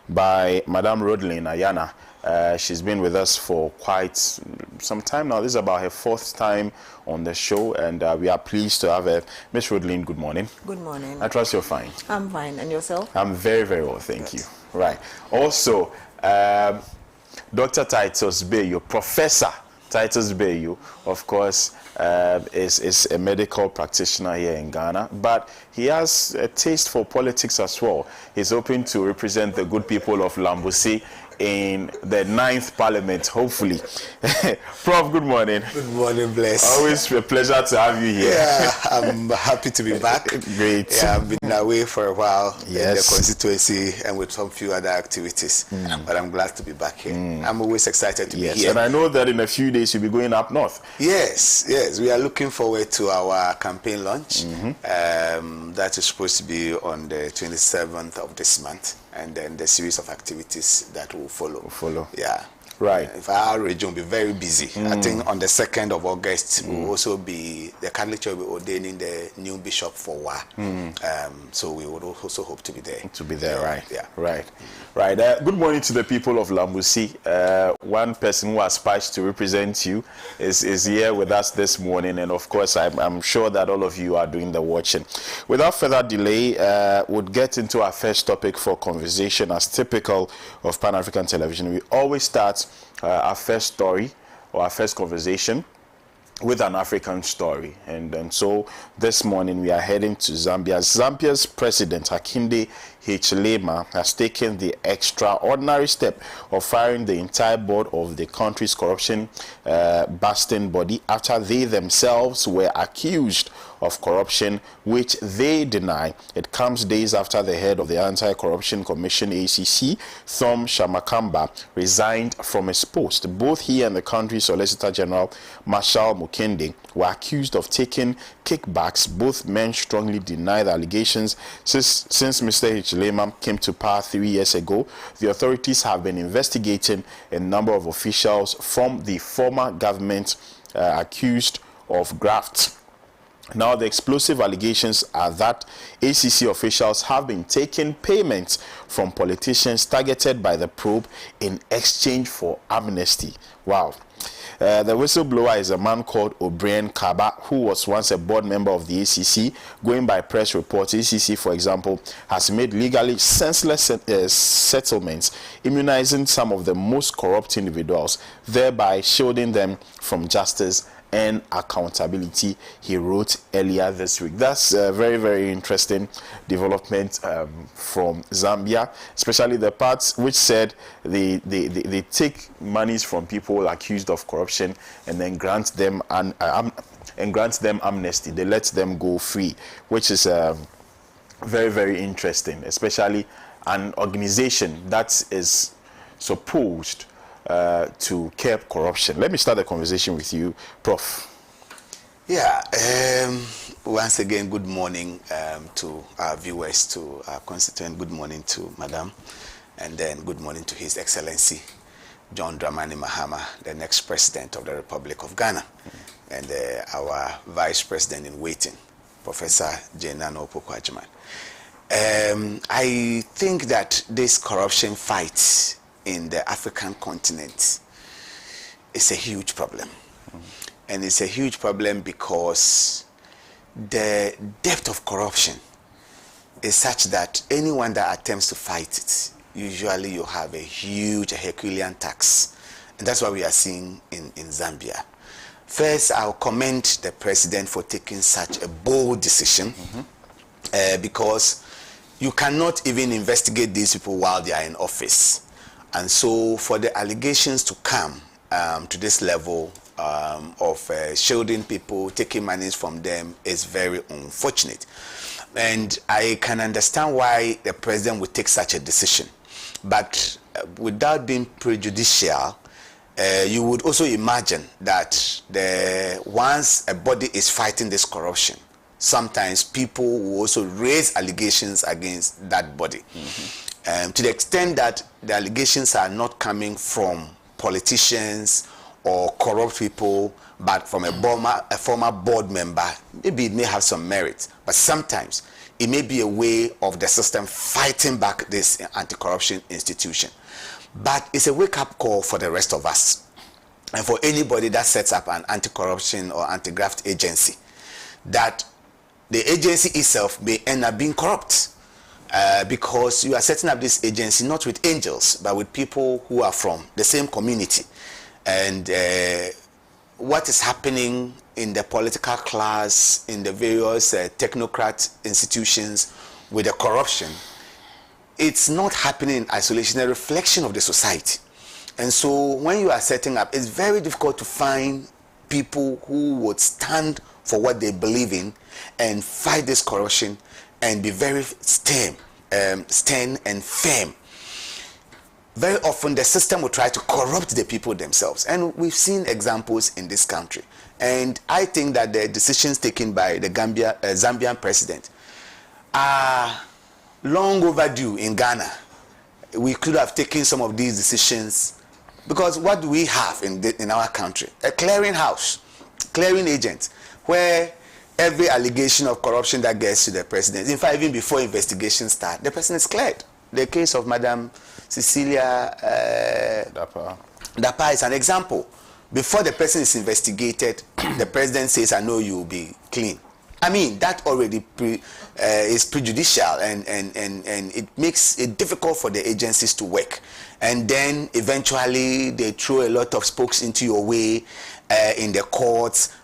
by Madame Rodelyn Ayana. She's been with us for quite some time now. This is about her 4th time on the show, and we are pleased to have her. Miss Rodelyn, good morning. Good morning. I trust you're fine. I'm fine. And yourself? I'm very, very well, thank you. Right. Also, Dr. Titus Bayo, Professor Titus Bayo, of course, is a medical practitioner here in Ghana, but he has a taste for politics as well. He's hoping to represent the good people of Lambusi in the 9th Parliament, hopefully. Prof, good morning. Good morning, Bless. Always a pleasure to have you here. Yeah, I'm happy to be back. Great. Yeah, I've been away for a while in the Yes. constituency and with some few other activities, but I'm glad to be back here. I'm always excited to be here. And I know that in a few days you'll be going up north. Yes, we are looking forward to our campaign launch. That is supposed to be on the 27th of this month, and then the series of activities that will follow. Yeah. Right. If our region will be very busy. I think on the 2nd of August will also be, the Catholic Church will be ordaining the new bishop for WA. So we would also hope to be there. Right. Yeah. Right. Good morning to the people of Lambusi. One person who aspires to represent you is here with us this morning, and of course I'm sure that all of you are doing the watching. Without further delay, we'll get into our first topic for conversation. As typical of Pan-African television, we always start our first story or our first conversation with an African story, and so this morning we are heading to Zambia. Zambia's president Hakainde Hichilema has taken the extraordinary step of firing the entire board of the country's corruption busting body after they themselves were accused of corruption, which they deny. It comes days after the head of the Anti-Corruption Commission, ACC, Thom Shamakamba, resigned from his post. Both he and the country's Solicitor General, Marshal Mukende, were accused of taking kickbacks. Both men strongly deny the allegations. Since Mr. Hichilema came to power 3 years ago, the authorities have been investigating a number of officials from the former government accused of graft. Now, the explosive allegations are that ACC officials have been taking payments from politicians targeted by the probe in exchange for amnesty. Wow. The whistleblower is a man called O'Brien Kaba, who was once a board member of the ACC. Going by press reports, ACC, for example, has made legally senseless settlements, immunizing some of the most corrupt individuals, thereby shielding them from justice and accountability, he wrote earlier this week. That's a very, very interesting development from Zambia, especially the parts which said they take monies from people accused of corruption and then grant them amnesty. They let them go free, which is very, very interesting, especially an organization that is supposed to curb corruption. Let me start the conversation with you, Prof. Yeah, once again, good morning to our viewers, to our constituent. Good morning to Madam, and then good morning to His Excellency John Dramani Mahama, the next President of the Republic of Ghana, and our Vice President in waiting, Professor Nana Opoku-Agyeman. I think that this corruption fight in the African continent is a huge problem. And it's a huge problem because the depth of corruption is such that anyone that attempts to fight it, usually you have a huge Herculean tax. And that's what we are seeing in Zambia. First, I'll commend the president for taking such a bold decision because you cannot even investigate these people while they are in office. And so for the allegations to come to this level of shielding people, taking monies from them is very unfortunate. And I can understand why the president would take such a decision. But without being prejudicial, you would also imagine that once a body is fighting this corruption, sometimes people will also raise allegations against that body. To the extent that the allegations are not coming from politicians or corrupt people, but from a former board member, maybe it may have some merit. But sometimes it may be a way of the system fighting back this anti-corruption institution. But it's a wake-up call for the rest of us, and for anybody that sets up an anti-corruption or anti-graft agency, that the agency itself may end up being corrupt, because you are setting up this agency not with angels, but with people who are from the same community. And what is happening in the political class, in the various technocrat institutions with the corruption, it's not happening in isolation, a reflection of the society. And so when you are setting up, it's very difficult to find people who would stand for what they believe in and fight this corruption and be very stern and firm. Very often the system will try to corrupt the people themselves, and we've seen examples in this country. And I think that the decisions taken by the Zambian president are long overdue in Ghana. We could have taken some of these decisions, because what do we have in our country? A clearing house, clearing agent, where every allegation of corruption that gets to the president, in fact, even before investigations start, the person is cleared. The case of Madam Cecilia Dapa is an example. Before the person is investigated, the president says, I know you will be clean. I mean, that already is prejudicial, and it makes it difficult for the agencies to work. And then eventually they throw a lot of spokes into your way in the courts,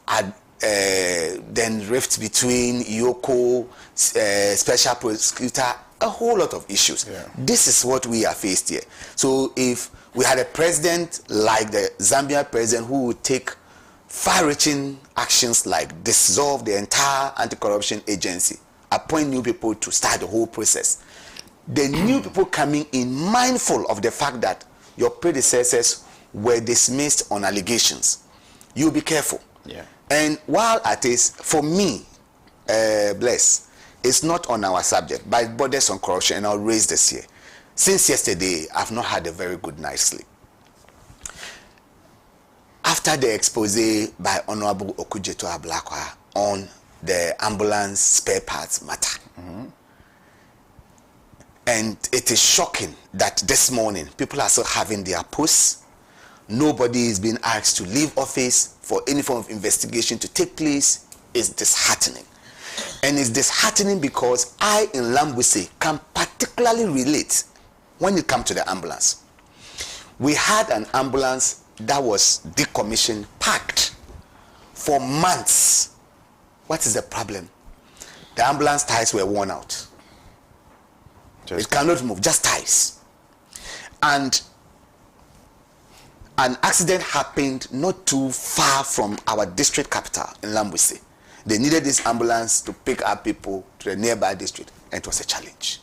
then rifts between Yoko, special prosecutor, a whole lot of issues. Yeah. This is what we are faced here. So if we had a president like the Zambian president who would take far-reaching actions like dissolve the entire anti-corruption agency, appoint new people to start the whole process, the new people coming in mindful of the fact that your predecessors were dismissed on allegations, you be careful. Yeah. And while it is, for me, Bless, it's not on our subject, but it borders on corruption, and I'll raise this here. Since yesterday, I've not had a very good night's sleep. After the expose by Honorable Okujeto Ablakwa on the ambulance spare parts matter, and it is shocking that this morning people are still having their posts. Nobody is being asked to leave office for any form of investigation to take place. Is disheartening. And it's disheartening because I in Lambuse can particularly relate when it comes to the ambulance. We had an ambulance that was decommissioned, packed for months. What is the problem? The ambulance tires were worn out. It cannot move, just tires. And an accident happened not too far from our district capital in Lambuse. They needed this ambulance to pick up people to the nearby district, and it was a challenge.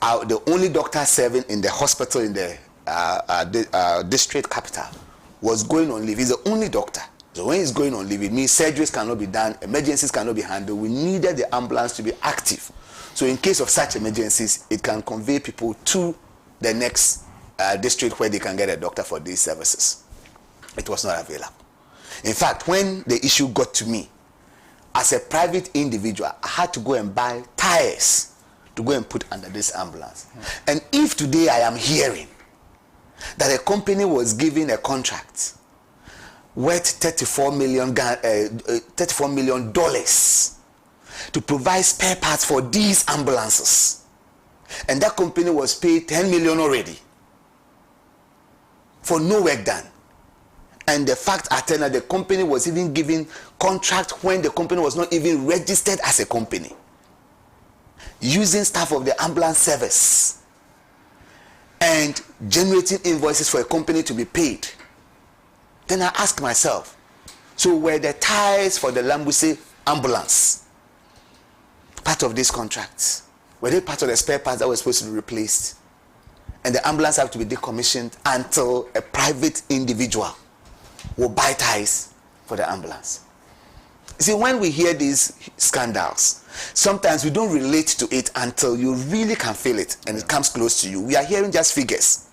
The only doctor serving in the hospital in the district capital was going on leave. He's the only doctor. So when he's going on leave, it means surgeries cannot be done, emergencies cannot be handled. We needed the ambulance to be active. So in case of such emergencies, it can convey people to the next district where they can get a doctor for these services. It was not available. In fact, when the issue got to me, as a private individual, I had to go and buy tires to go and put under this ambulance. And if today I am hearing that a company was given a contract worth $34 million to provide spare parts for these ambulances, and that company was paid $10 million already for no work done, and the fact that the company was even given contract when the company was not even registered as a company, using staff of the ambulance service and generating invoices for a company to be paid, then I ask myself, so were the tires for the Lambuse ambulance part of these contracts? Were they part of the spare parts that were supposed to be replaced? And the ambulance have to be decommissioned until a private individual will buy tires for the ambulance. You see, when we hear these scandals, sometimes we don't relate to it until you really can feel it and it comes close to you. We are hearing just figures.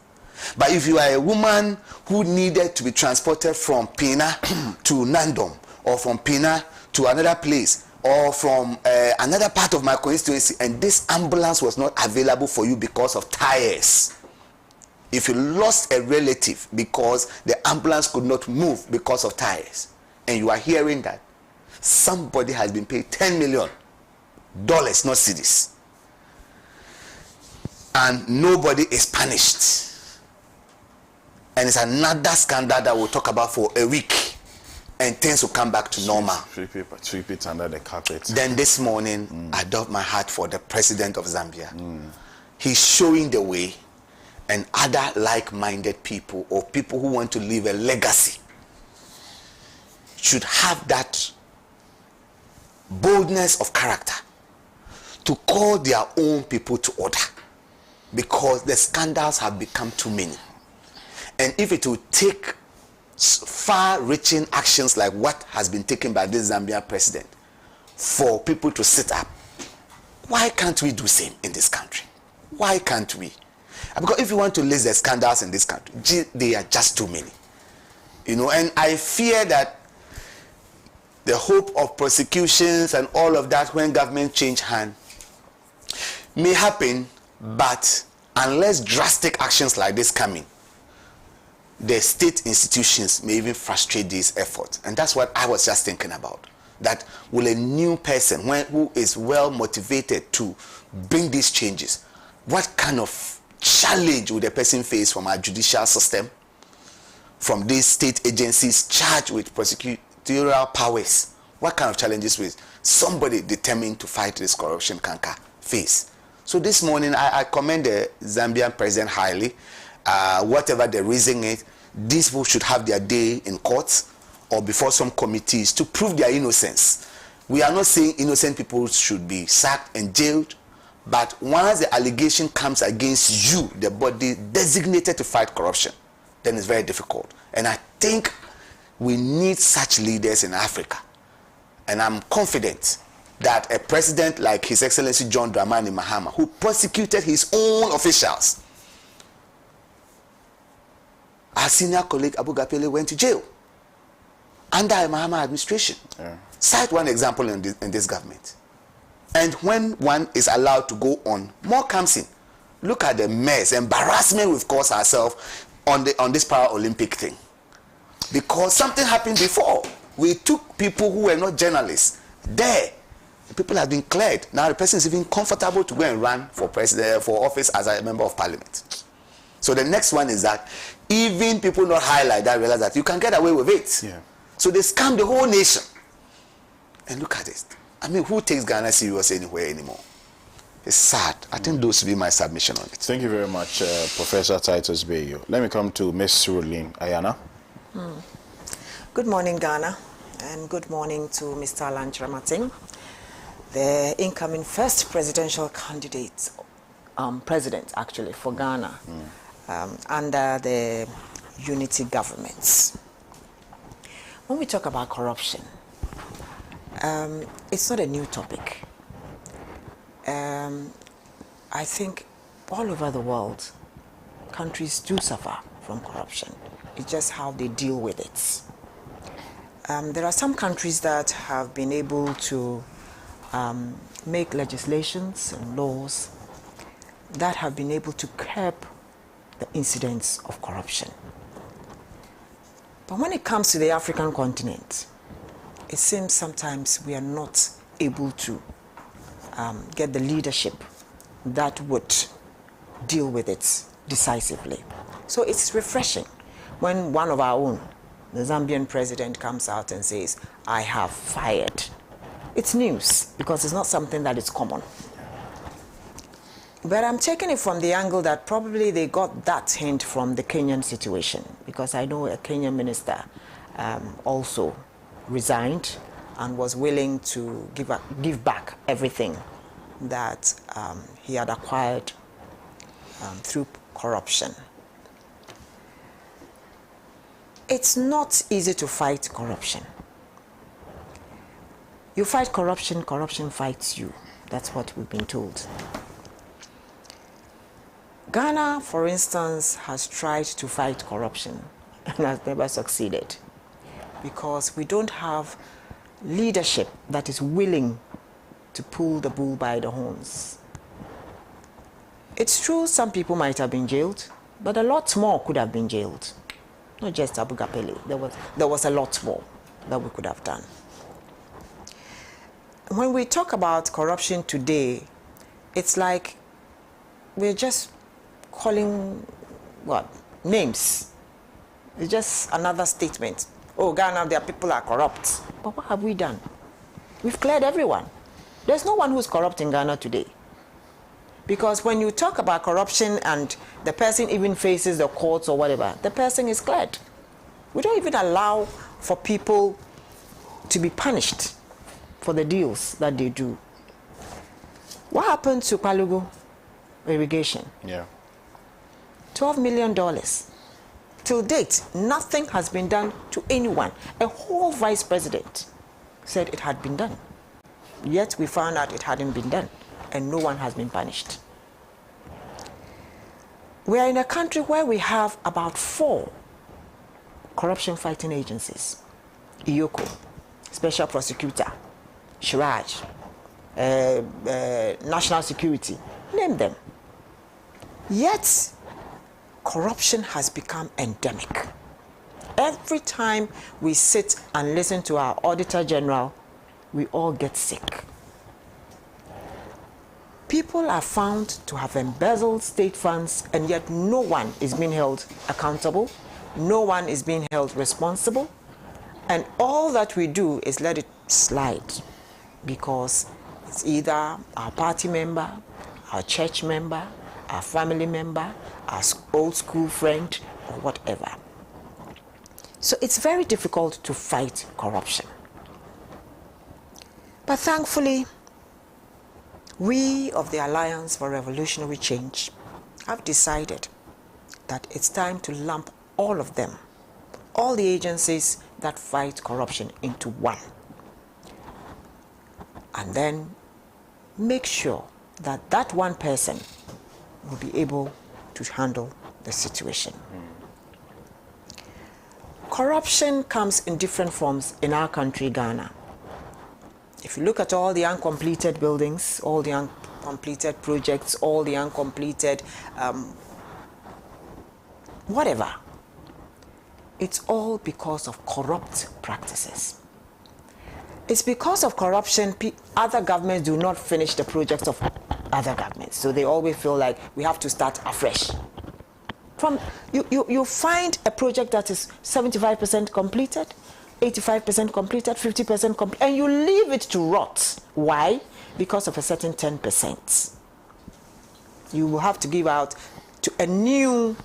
But if you are a woman who needed to be transported from Pina to Nandom, or from Pina to another place, or from another part of my constituency, and this ambulance was not available for you because of tires. If you lost a relative because the ambulance could not move because of tires, and you are hearing that somebody has been paid $10 million, not cedis, and nobody is punished, and it's another scandal that we'll talk about for a week, and things will come back to normal. Sweep it under the carpet. Then this morning, I doff my hat for the president of Zambia. He's showing the way, and other like-minded people or people who want to leave a legacy should have that boldness of character to call their own people to order, because the scandals have become too many. And if it will take far-reaching actions like what has been taken by this Zambian president for people to sit up, why can't we do same in this country? Why can't we? Because if you want to list the scandals in this country, they are just too many. And I fear that the hope of prosecutions and all of that when government change hand may happen, but unless drastic actions like this come in, the state institutions may even frustrate these efforts. And that's what I was just thinking about. That will a new person who is well motivated to bring these changes, what kind of challenge would a person face from our judicial system, from these state agencies charged with prosecutorial powers? What kind of challenges will somebody determined to fight this corruption canker face? So this morning, I commend the Zambian president highly. Whatever the reason is, these people should have their day in courts or before some committees to prove their innocence. We are not saying innocent people should be sacked and jailed, but once the allegation comes against you, the body designated to fight corruption, then it's very difficult. And I think we need such leaders in Africa. And I'm confident that a president like His Excellency John Dramani Mahama, who prosecuted his own officials, our senior colleague Abu Gapele went to jail under a Mahama administration. Cite one example in this government. And when one is allowed to go on, more comes in. Look at the mess, embarrassment we've caused ourselves on this Paralympic thing. Because something happened before. We took people who were not journalists there. The people have been cleared. Now the person is even comfortable to go and run for president, for office as a member of parliament. So the next one is that even people not high like that realize that you can get away with it. Yeah. So they scam the whole nation. And look at this. I mean, who takes Ghana serious anywhere anymore? It's sad. I think those will be my submission on it. Thank you very much, Professor Titus Bayo. Let me come to Ms. Surulin Ayana. Good morning, Ghana, and good morning to Mr. Lanchra-Martin, the incoming first presidential candidate, president actually, for Ghana under the unity governments. When we talk about corruption, it's not a new topic. I think all over the world, countries do suffer from corruption. It's just how they deal with it. There are some countries that have been able to make legislations and laws that have been able to curb the incidents of corruption. But when it comes to the African continent, it seems sometimes we are not able to get the leadership that would deal with it decisively. So it's refreshing when one of our own, the Zambian president, comes out and says, I have fired. It's news because it's not something that is common. But I'm taking it from the angle that probably they got that hint from the Kenyan situation, because I know a Kenyan minister also resigned and was willing to give back everything that he had acquired through corruption. It's not easy to fight corruption. You fight corruption, corruption fights you. That's what we've been told. Ghana, for instance, has tried to fight corruption and has never succeeded, because we don't have leadership that is willing to pull the bull by the horns. It's true some people might have been jailed, but a lot more could have been jailed. Not just Abu Gapele. There was a lot more that we could have done. When we talk about corruption today, it's like we're just calling names. It's just another statement. Oh, Ghana, their people are corrupt. But what have we done? We've cleared everyone. There's no one who's corrupt in Ghana today. Because when you talk about corruption and the person even faces the courts or whatever, the person is cleared. We don't even allow for people to be punished for the deals that they do. What happened to Palugu irrigation? Yeah. $12 million. Till date, nothing has been done to anyone. A whole vice president said it had been done. Yet we found out it hadn't been done, and no one has been punished. We are in a country where we have about 4 corruption fighting agencies. IOCO, Special Prosecutor, Shiraj, National Security, name them. Yet, corruption has become endemic. Every time we sit and listen to our Auditor General, we all get sick. People are found to have embezzled state funds, and yet no one is being held accountable. No one is being held responsible. And all that we do is let it slide, because it's either our party member, our church member, our family member, our old school friend, or whatever. So it's very difficult to fight corruption. But thankfully, we of the Alliance for Revolutionary Change have decided that it's time to lump all of them, all the agencies that fight corruption, into one. And then make sure that that one person will be able to handle the situation. Corruption comes in different forms in our country, Ghana. If you look at all the uncompleted buildings, all the uncompleted projects, all the uncompleted whatever, it's all because of corrupt practices. It's because of corruption other governments do not finish the projects of other governments. So they always feel like we have to start afresh. You find a project that is 75% completed, 85% completed, 50% complete, and you leave it to rot. Why? Because of a certain 10%. You will have to give out to a new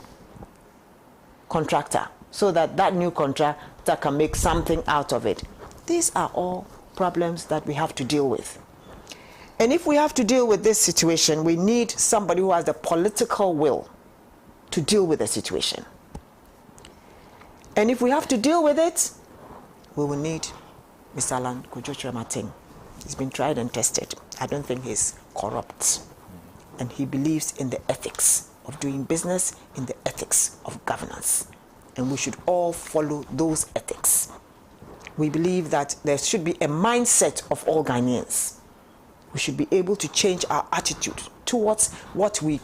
contractor so that that new contractor can make something out of it. These are all problems that we have to deal with. And if we have to deal with this situation, we need somebody who has the political will to deal with the situation. And if we have to deal with it, we will need Mr. Alan Kojo-Kyerematen. He's been tried and tested. I don't think he's corrupt. And he believes in the ethics of doing business, in the ethics of governance. And we should all follow those ethics. We believe that there should be a mindset of all Ghanaians. We should be able to change our attitude towards what we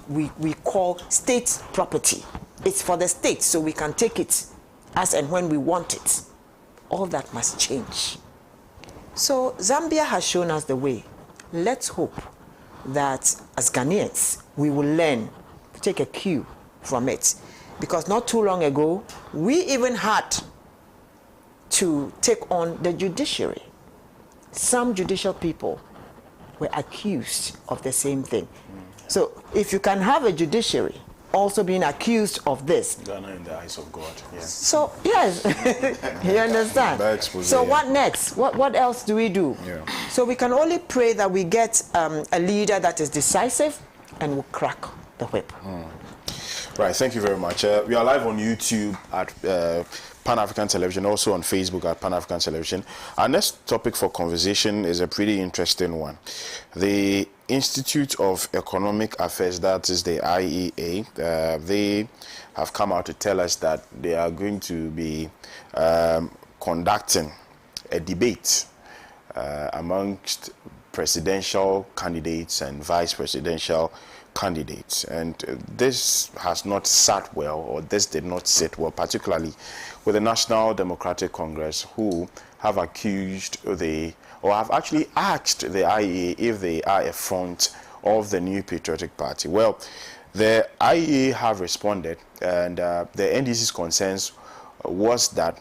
call state property. It's for the state, so we can take it as and when we want it. All that must change. So Zambia has shown us the way. Let's hope that as Ghanaians, we will learn to take a cue from it. Because not too long ago, we even had to take on the judiciary. Some judicial people were accused of the same thing. So if you can have a judiciary also being accused of this. Ghana in the eyes of God. Yeah. So, yes, you understand? So what next? What else do we do? Yeah. So we can only pray that we get a leader that is decisive and will crack the whip. Right, thank you very much. We are live on YouTube at Pan-African Television, also on Facebook at Pan-African Television. Our next topic for conversation is a pretty interesting one. The Institute of Economic Affairs, that is the IEA, they have come out to tell us that they are going to be conducting a debate amongst presidential candidates and vice presidential candidates, and this has not sat well, or this did not sit well, particularly with the National Democratic Congress, who have accused or have actually asked the IEA if they are a front of the New Patriotic Party. Well, the IEA have responded, and the NDC's concerns were that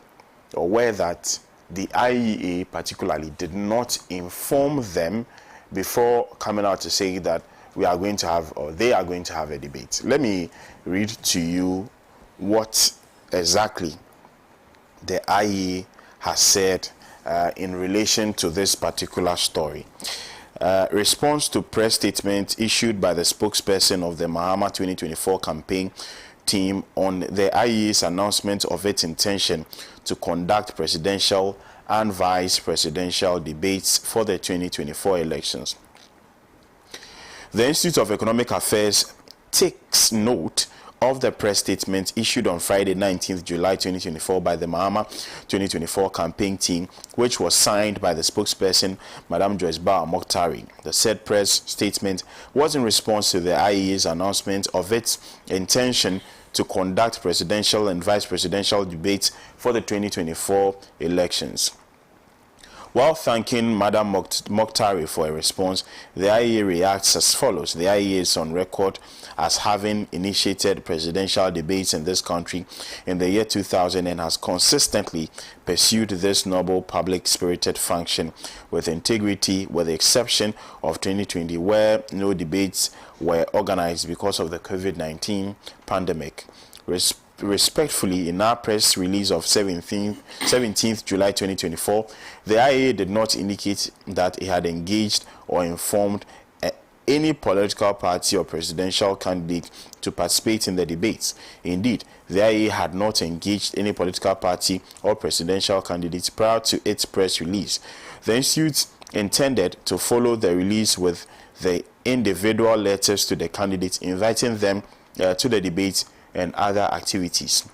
the IEA particularly did not inform them before coming out to say that we are going to have, or they are going to have, a debate. Let me read to you what exactly the IEA has said in relation to this particular story. Response to press statement issued by the spokesperson of the Mahama 2024 campaign team on the IEA's announcement of its intention to conduct presidential and vice presidential debates for the 2024 elections. The Institute of Economic Affairs takes note of the press statement issued on Friday, 19th July 2024 by the Mahama 2024 campaign team, which was signed by the spokesperson, Madam Joyce Bauer Mokhtari. The said press statement was in response to the IEA's announcement of its intention to conduct presidential and vice presidential debates for the 2024 elections. While thanking Madam Mokhtari for a response, the IEA reacts as follows. The IEA is on record as having initiated presidential debates in this country in the year 2000 and has consistently pursued this noble public-spirited function with integrity, with the exception of 2020, where no debates were organized because of the COVID-19 pandemic. Respectfully, in our press release of 17th July 2024, the IEA did not indicate that it had engaged or informed any political party or presidential candidate to participate in the debates. Indeed, the IEA had not engaged any political party or presidential candidates prior to its press release. The Institute intended to follow the release with the individual letters to the candidates inviting them to the debates and other activities.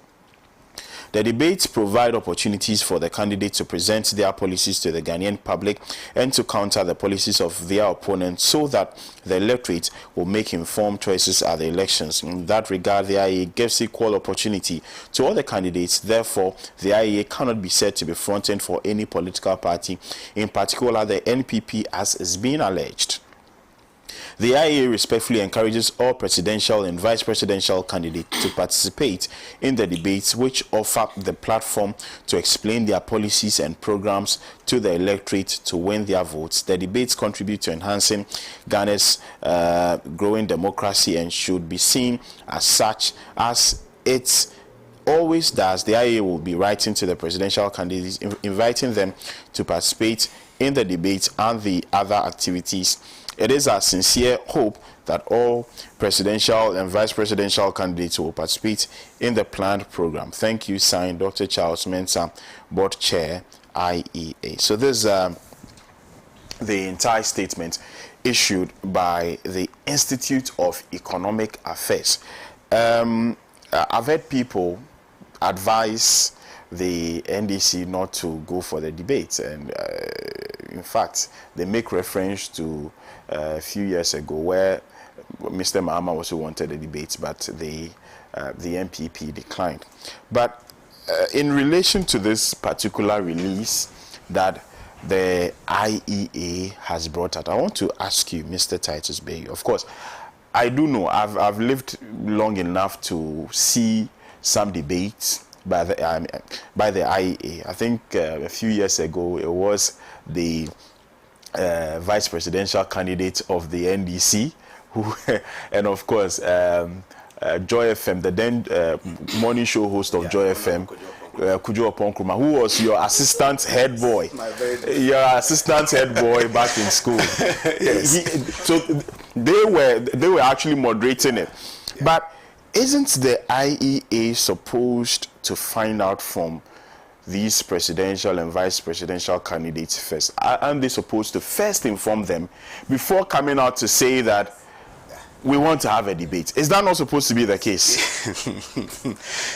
The debates provide opportunities for the candidates to present their policies to the Ghanaian public and to counter the policies of their opponents so that the electorate will make informed choices at the elections. In that regard, the IEA gives equal opportunity to all the candidates. Therefore, the IEA cannot be said to be fronting for any political party, in particular the NPP, as is being alleged. The IEA respectfully encourages all presidential and vice presidential candidates to participate in the debates, which offer the platform to explain their policies and programs to the electorate to win their votes. The debates contribute to enhancing Ghana's growing democracy and should be seen as such, as it always does. The IEA will be writing to the presidential candidates, inviting them to participate in the debates and the other activities. It is our sincere hope that all presidential and vice presidential candidates will participate in the planned program. Thank you. Signed, Dr. Charles Mensah, Board Chair, IEA. So this is the entire statement issued by the Institute of Economic Affairs. I've heard people advise the NDC not to go for the debates, and in fact, they make reference to a few years ago where Mr. Mahama also wanted a debate, but the NPP declined. But in relation to this particular release that the IEA has brought out, I want to ask you, Mr. Titus Bay. Of course, I do know, I've lived long enough to see some debates by the IEA. I think a few years ago it was the vice presidential candidate of the NDC, who, and of course Joy FM, the then morning show host of Joy FM, Kujo Oponkruma, who was your assistant head boy, your assistant head boy back in school. Yes. So they were actually moderating it, but isn't the IEA supposed to find out from these presidential and vice presidential candidates first? Aren't they supposed to first inform them before coming out to say that we want to have a debate. Is that not supposed to be the case?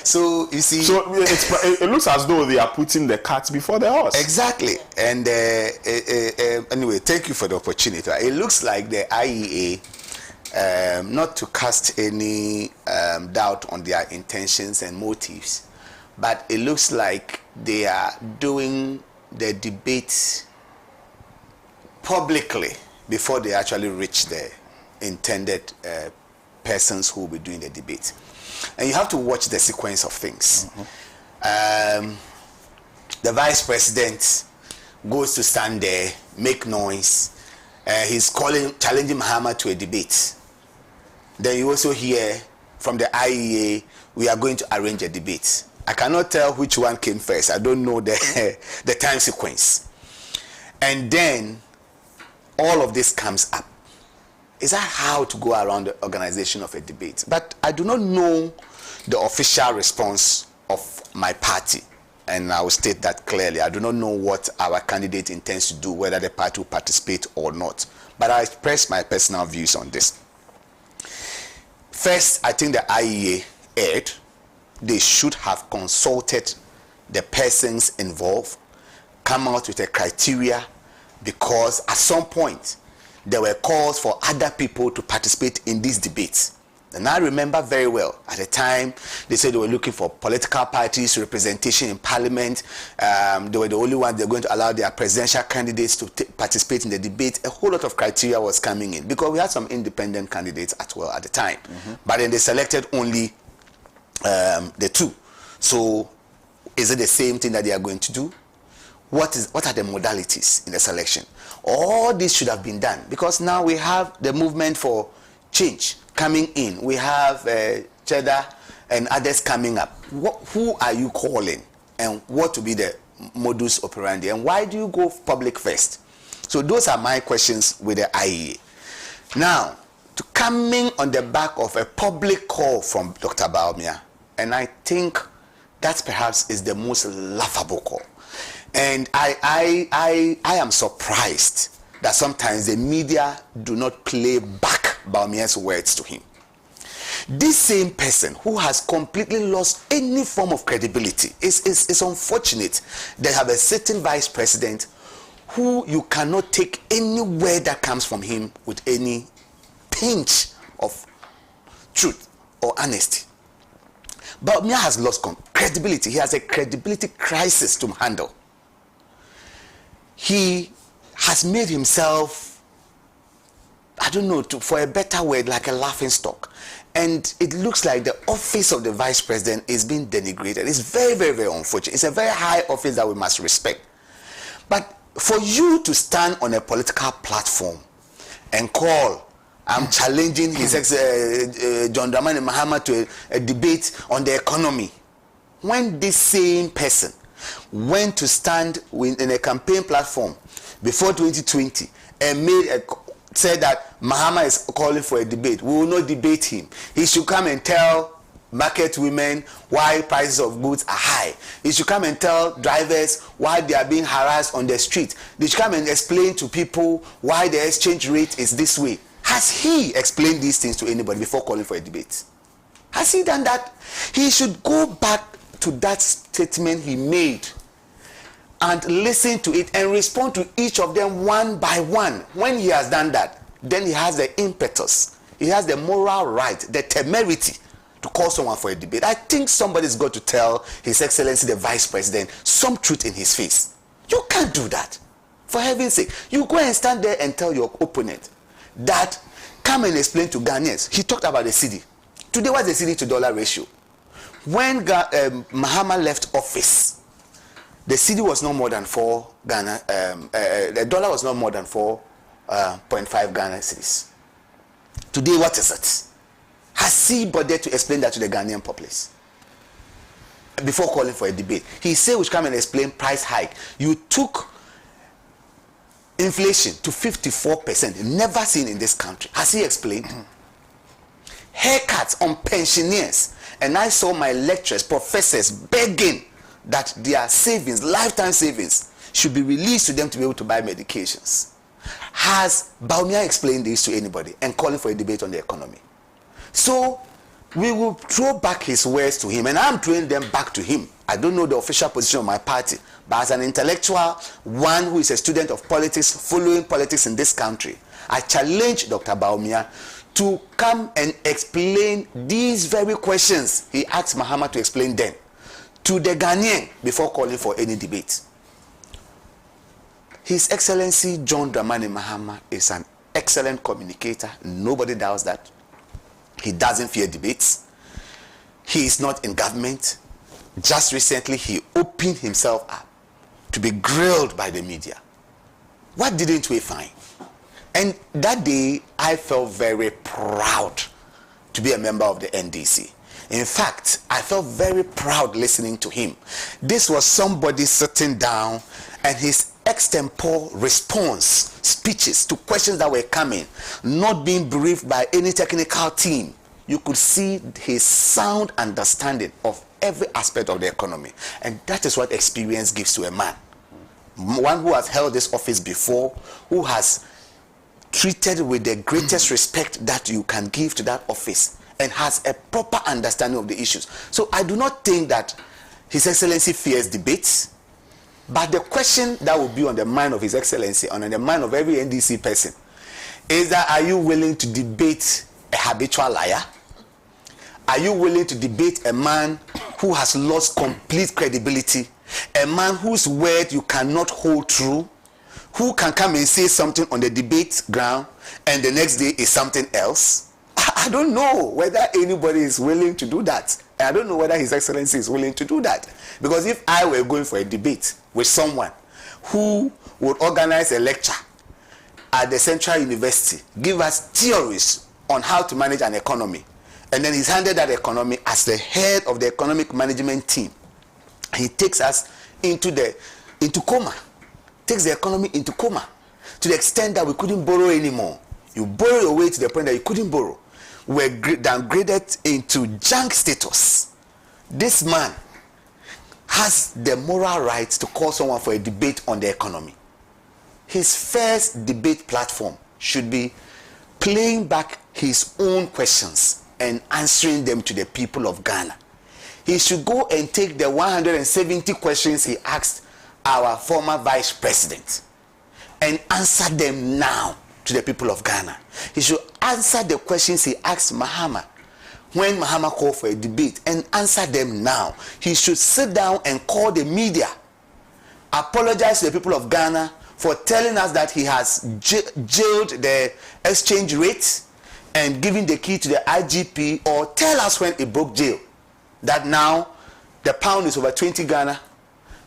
So you see, so it looks as though they are putting the cart before the horse. Exactly. And anyway, thank you for the opportunity. It looks like the IEA, not to cast any doubt on their intentions and motives, but it looks like they are doing the debate publicly before they actually reach the intended persons who will be doing the debate. And you have to watch the sequence of things. The vice president goes to stand there, make noise. He's challenging Mahama to a debate. Then you also hear from the IEA, we are going to arrange a debate. I cannot tell which one came first. I don't know the time sequence. And then all of this comes up. Is that how to go around the organization of a debate? But I do not know the official response of my party. And I will state that clearly. I do not know what our candidate intends to do, whether the party will participate or not. But I express my personal views on this. First, I think the IEA erred. They should have consulted the persons involved, come out with a criteria, because at some point there were calls for other people to participate in these debates. And I remember very well, at the time, they said they were looking for political parties, representation in parliament. They were the only ones they were going to allow their presidential candidates to participate in the debate. A whole lot of criteria was coming in, because we had some independent candidates as well at the time. But then they selected only the two. So is it the same thing that they are going to do? What are the modalities in the selection? All this should have been done, because now we have the movement for change coming in. We have Cheddar and others coming up. Who are you calling, and what will be the modus operandi, and why do you go public first? So those are my questions with the IEA. Now, to coming on the back of a public call from Dr. Bawumia, and I think that perhaps is the most laughable call. And I am surprised that sometimes the media do not play back Bawumia's words to him. This same person who has completely lost any form of credibility, is unfortunate that have a certain vice president who you cannot take any word that comes from him with any pinch of truth or honesty. Bawumia has lost credibility. He has a credibility crisis to handle. He has made himself, I don't know, for a better word, like a laughing stock. And it looks like the office of the vice president is being denigrated. It's very, very, very unfortunate. It's a very high office that we must respect. But for you to stand on a political platform and call, I'm challenging His John Dramani Mahama to a debate on the economy, when this same person went to stand in a campaign platform before 2020 and said that Mahama is calling for a debate, we will not debate him. He should come and tell market women why prices of goods are high. He should come and tell drivers why they are being harassed on the street. They should come and explain to people why the exchange rate is this way. Has he explained these things to anybody before calling for a debate? Has he done that? He should go back to that statement he made and listen to it and respond to each of them one by one. When he has done that, then he has the impetus, he has the moral right, the temerity to call someone for a debate. I think somebody's got to tell His Excellency the Vice President some truth in his face. You can't do that. For heaven's sake, you go and stand there and tell your opponent that, come and explain to Ghanaians. He talked about the cedi. Today, what's the cedi to dollar ratio? When Mahama left office, the cedi was no more than 4 Ghana. The dollar was no more than 4.5 Ghana cedis. Today, what is it? Has he bothered to explain that to the Ghanaian populace before calling for a debate? He said we should come and explain price hike. You took inflation to 54%, never seen in this country. Has he explained? Haircuts on pensioners. And I saw my lecturers, professors begging that their savings, lifetime savings, should be released to them to be able to buy medications. Has Bawumia explained this to anybody and calling for a debate on the economy? So we will throw back his words to him, and I'm throwing them back to him. I don't know the official position of my party, but as an intellectual, one who is a student of politics, following politics in this country, I challenge Dr. Bawumia to come and explain these very questions he asked Mahama to explain them to the Ghanaian before calling for any debate. His Excellency John Dramani Mahama is an excellent communicator. Nobody doubts that. He doesn't fear debates. He is not in government. Just recently, he opened himself up to be grilled by the media. What didn't we find? And that day, I felt very proud to be a member of the NDC. In fact, I felt very proud listening to him. This was somebody sitting down, and his extempore response speeches to questions that were coming, not being briefed by any technical team. You could see his sound understanding of every aspect of the economy. And that is what experience gives to a man. One who has held this office before, who has treated with the greatest respect that you can give to that office, and has a proper understanding of the issues. So I do not think that His Excellency fears debates, but the question that will be on the mind of His Excellency and on the mind of every NDC person is that, are you willing to debate a habitual liar? Are you willing to debate a man who has lost complete credibility, a man whose word you cannot hold true, who can come and say something on the debate ground and the next day is something else? I don't know whether anybody is willing to do that. I don't know whether His Excellency is willing to do that. Because if I were going for a debate with someone who would organize a lecture at the Central University, give us theories on how to manage an economy, and then he's handed that economy as the head of the economic management team, he takes us into coma, takes the economy into coma, to the extent that we couldn't borrow anymore. You borrow your way to the point that you couldn't borrow. We're downgraded into junk status. This man has the moral right to call someone for a debate on the economy. His first debate platform should be playing back his own questions and answering them to the people of Ghana. He should go and take the 170 questions he asked our former vice president and answer them now to the people of Ghana. He should answer the questions he asked Mahama when Mahama called for a debate and answer them now. He should sit down and call the media, apologize to the people of Ghana for telling us that he has jailed the exchange rate and giving the key to the IGP, or tell us when it broke jail, that now the pound is over 20 Ghana,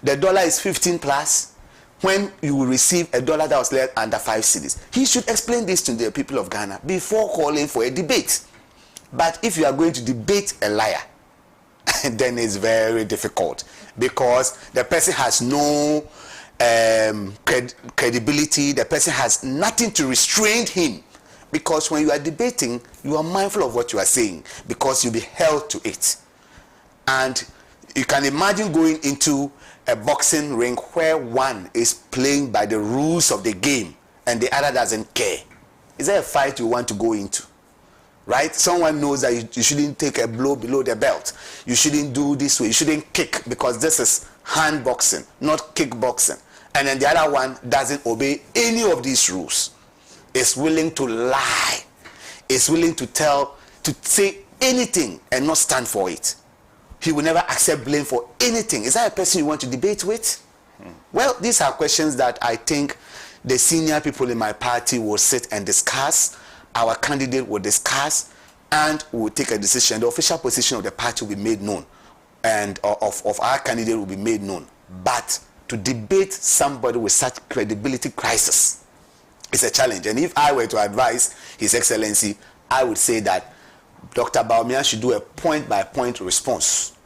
the dollar is 15 plus, when you will receive a dollar that was left under 5 cedis. He should explain this to the people of Ghana before calling for a debate. But if you are going to debate a liar, then it's very difficult, because the person has no credibility. The person has nothing to restrain him, because when you are debating, you are mindful of what you are saying, because you'll be held to it. And you can imagine going into a boxing ring where one is playing by the rules of the game and the other doesn't care. Is there a fight you want to go into? Right? Someone knows that you shouldn't take a blow below the belt. You shouldn't do this way. You shouldn't kick, because this is hand boxing, not kickboxing. And then the other one doesn't obey any of these rules. Is willing to lie. Is willing to say anything and not stand for it. He will never accept blame for anything. Is that a person you want to debate with? Well, these are questions that I think the senior people in my party will sit and discuss. Our candidate will discuss, and we will take a decision. The official position of the party will be made known, and of our candidate will be made known. But to debate somebody with such credibility crisis is a challenge. And if I were to advise His Excellency, I would say that Dr. Bawumia should do a point-by-point response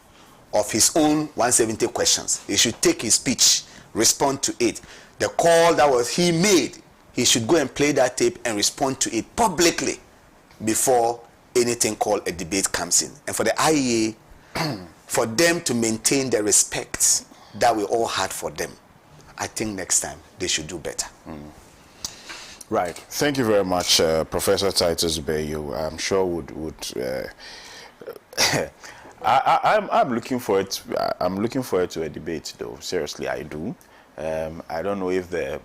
of his own 170 questions. He should take his speech, respond to it. The call that he made, he should go and play that tape and respond to it publicly before anything called a debate comes in. And for the IEA, for them to maintain the respect that we all had for them, I think next time they should do better. Right. Thank you very much, Professor Titus Bayo. I'm sure I'm looking forward. I'm looking forward to a debate, though. Seriously, I do. I don't know if the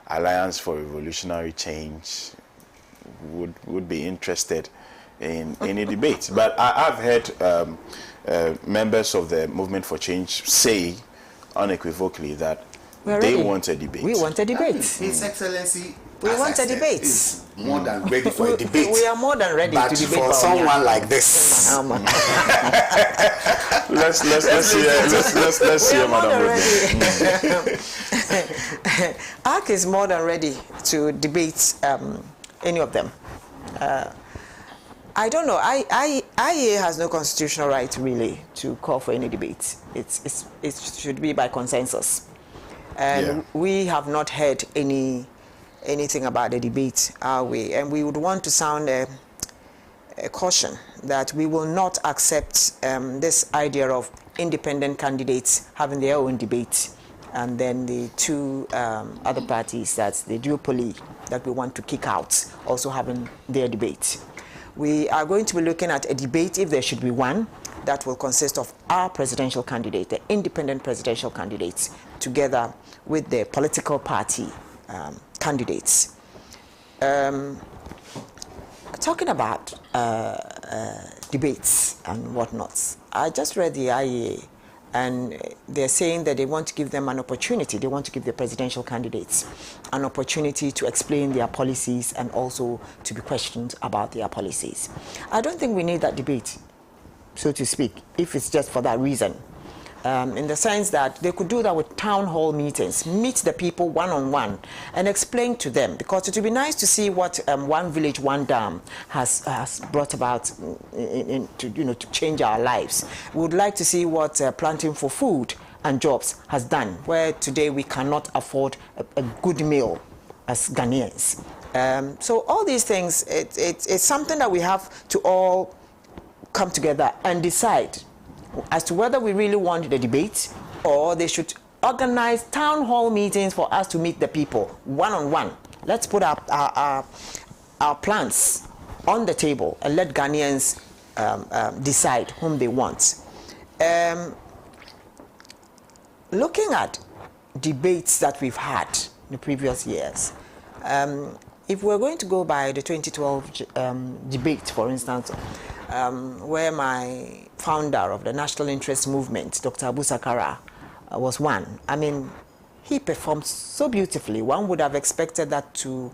Alliance for Revolutionary Change would be interested in any debate, but I've heard members of the Movement for Change say unequivocally that they want a debate. We want a debate. His Excellency, we want a debate. Is more than ready for a debate. We are more than ready but to debate. For someone like this, let's hear Madam Rodney. ARC is more than ready to debate any of them. I don't know. IEA has no constitutional right really to call for any debate. It should be by consensus, and we have not heard anything about the debate our way, and we would want to sound a caution that we will not accept this idea of independent candidates having their own debate, and then the two other parties, that's the duopoly that we want to kick out, also having their debate. We are going to be looking at a debate, if there should be one, that will consist of our presidential candidate, the independent presidential candidates, together with the political party candidates. Talking about debates and whatnot, I just read the IEA, and they're saying that they want to give them an opportunity. They want to give the presidential candidates an opportunity to explain their policies and also to be questioned about their policies. I don't think we need that debate, so to speak, if it's just for that reason. In the sense that they could do that with town hall meetings, meet the people one-on-one and explain to them, because it would be nice to see what One Village, One Dam has brought about to change our lives. We would like to see what Planting for Food and Jobs has done, where today we cannot afford a good meal as Ghanaians. So all these things, it's something that we have to all come together and decide as to whether we really want the debate, or they should organize town hall meetings for us to meet the people one-on-one. Let's put our plans on the table and let Ghanaians decide whom they want. Looking at debates that we've had in the previous years, if we're going to go by the 2012 debate, for instance, where my founder of the National Interest Movement, Dr. Abu Sakara, was one. I mean, he performed so beautifully. One would have expected that to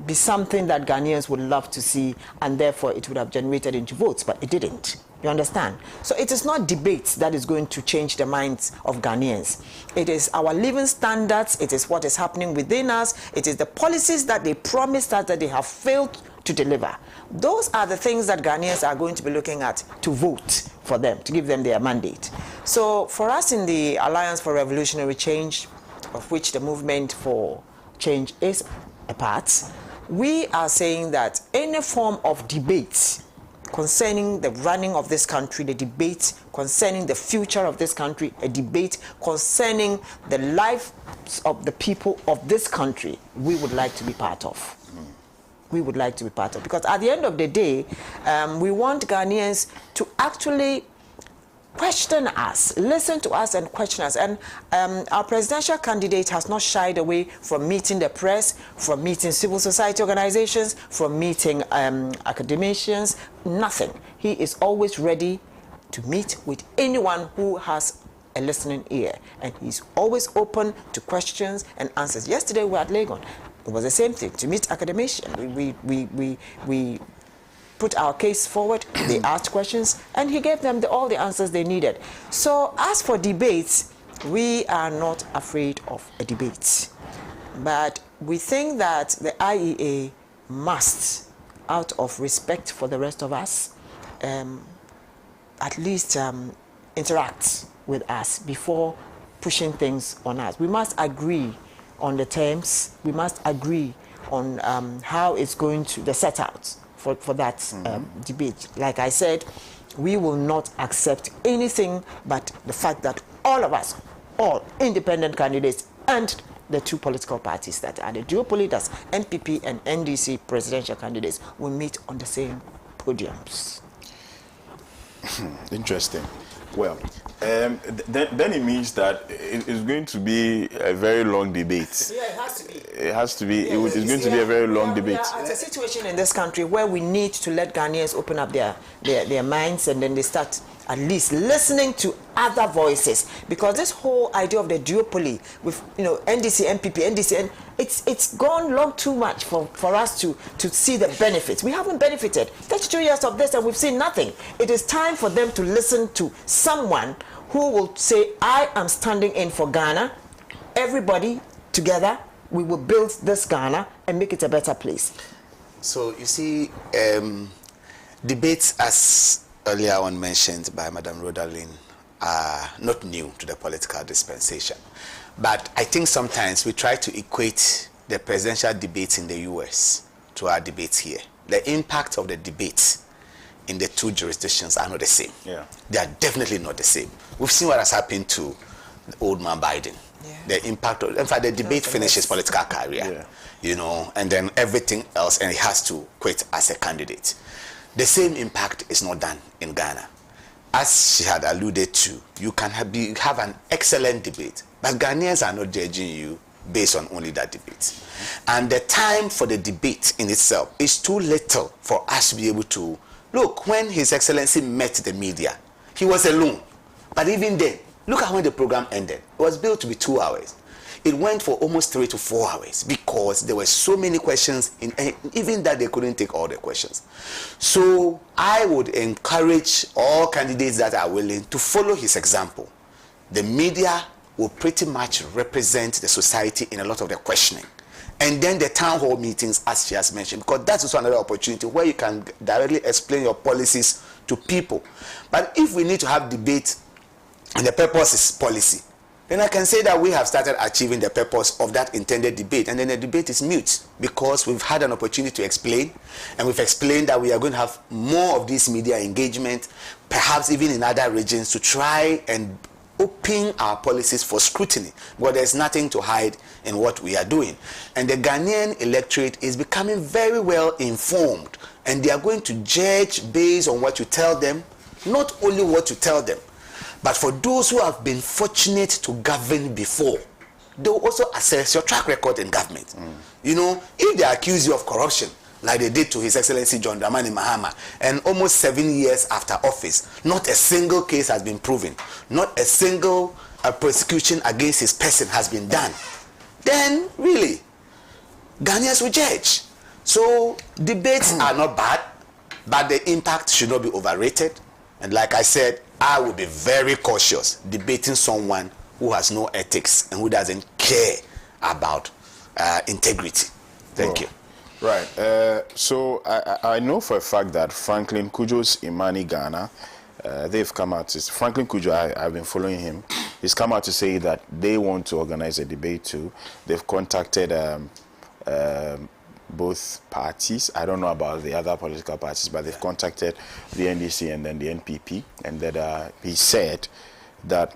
be something that Ghanaians would love to see, and therefore it would have generated into votes, but it didn't. You understand? So it is not debates that is going to change the minds of Ghanaians. It is our living standards, it is what is happening within us, it is the policies that they promised us that they have failed to deliver. Those are the things that Ghanaians are going to be looking at to vote for them, to give them their mandate. So for us in the Alliance for Revolutionary Change, of which the Movement for Change is a part, we are saying that any form of debate concerning the running of this country, the debate concerning the future of this country, a debate concerning the lives of the people of this country, we would like to be part of. We would like to be part of, because at the end of the day, we want Ghanaians to actually question us, listen to us and question us. And our presidential candidate has not shied away from meeting the press, from meeting civil society organizations, from meeting academicians, nothing. He is always ready to meet with anyone who has a listening ear, and he's always open to questions and answers. Yesterday we were at Legon. It was the same thing, to meet academicians. We put our case forward, they asked questions, and he gave them all the answers they needed. So as for debates, we are not afraid of a debate. But we think that the IEA must, out of respect for the rest of us, at least interact with us before pushing things on us. We must agree on the terms, we must agree on how it's going to, the set out for that debate. Like I said, we will not accept anything but the fact that all of us, all independent candidates and the two political parties that are the duopoly, that's NPP and NDC presidential candidates, will meet on the same podiums. Interesting. Well, then it means that it's going to be a very long debate. Yeah, it has to be. It has to be. Yeah, It's going to be a very long debate. It's a situation in this country where we need to let Ghanaians open up their minds, and then they start at least listening to other voices, because this whole idea of the duopoly with NDC, NPP, NDC, and it's gone long too much for us to see the benefits. We haven't benefited 32 years of this and we've seen nothing. It is time for them to listen to someone who will say, I am standing in for Ghana. Everybody together, we will build this Ghana and make it a better place. So you see, debates, as earlier on mentioned by Madam Rodalyn, are not new to the political dispensation. But I think sometimes we try to equate the presidential debates in the US to our debates here. The impact of the debates in the two jurisdictions are not the same. Yeah. They are definitely not the same. We've seen what has happened to the old man Biden. Yeah. The impact of, in fact, the debate finishes political career, and then everything else, and he has to quit as a candidate. The same impact is not done in Ghana. As she had alluded to, you can have an excellent debate, but Ghanaians are not judging you based on only that debate. And the time for the debate in itself is too little for us to be able to look. When His Excellency met the media, he was alone. But even then, look at when the program ended. It was built to be 2 hours. It went for almost 3 to 4 hours because there were so many questions, even that they couldn't take all the questions. So I would encourage all candidates that are willing to follow his example. The media will pretty much represent the society in a lot of the questioning. And then the town hall meetings, as she has mentioned, because that's also another opportunity where you can directly explain your policies to people. But if we need to have debate and the purpose is policy, then I can say that we have started achieving the purpose of that intended debate, and then the debate is mute because we've had an opportunity to explain, and we've explained that we are going to have more of this media engagement, perhaps even in other regions, to try and open our policies for scrutiny, but there's nothing to hide in what we are doing. And the Ghanaian electorate is becoming very well informed, and they are going to judge based on what you tell them, not only what you tell them. But for those who have been fortunate to govern before, they will also assess your track record in government. If they accuse you of corruption, like they did to His Excellency John Dramani Mahama, and almost 7 years after office, not a single case has been proven, not a single prosecution against his person has been done, then really, Ghanaians will judge. So debates are not bad, but the impact should not be overrated. And like I said, I would be very cautious debating someone who has no ethics and who doesn't care about integrity. Thank you. Right. So I know for a fact that Franklin Cudjoe's Imani Ghana, they've come out to... Franklin Cudjoe, I've been following him. He's come out to say that they want to organize a debate too. They've contacted both parties. I don't know about the other political parties, but they've contacted the NDC and then the NPP, and that he said that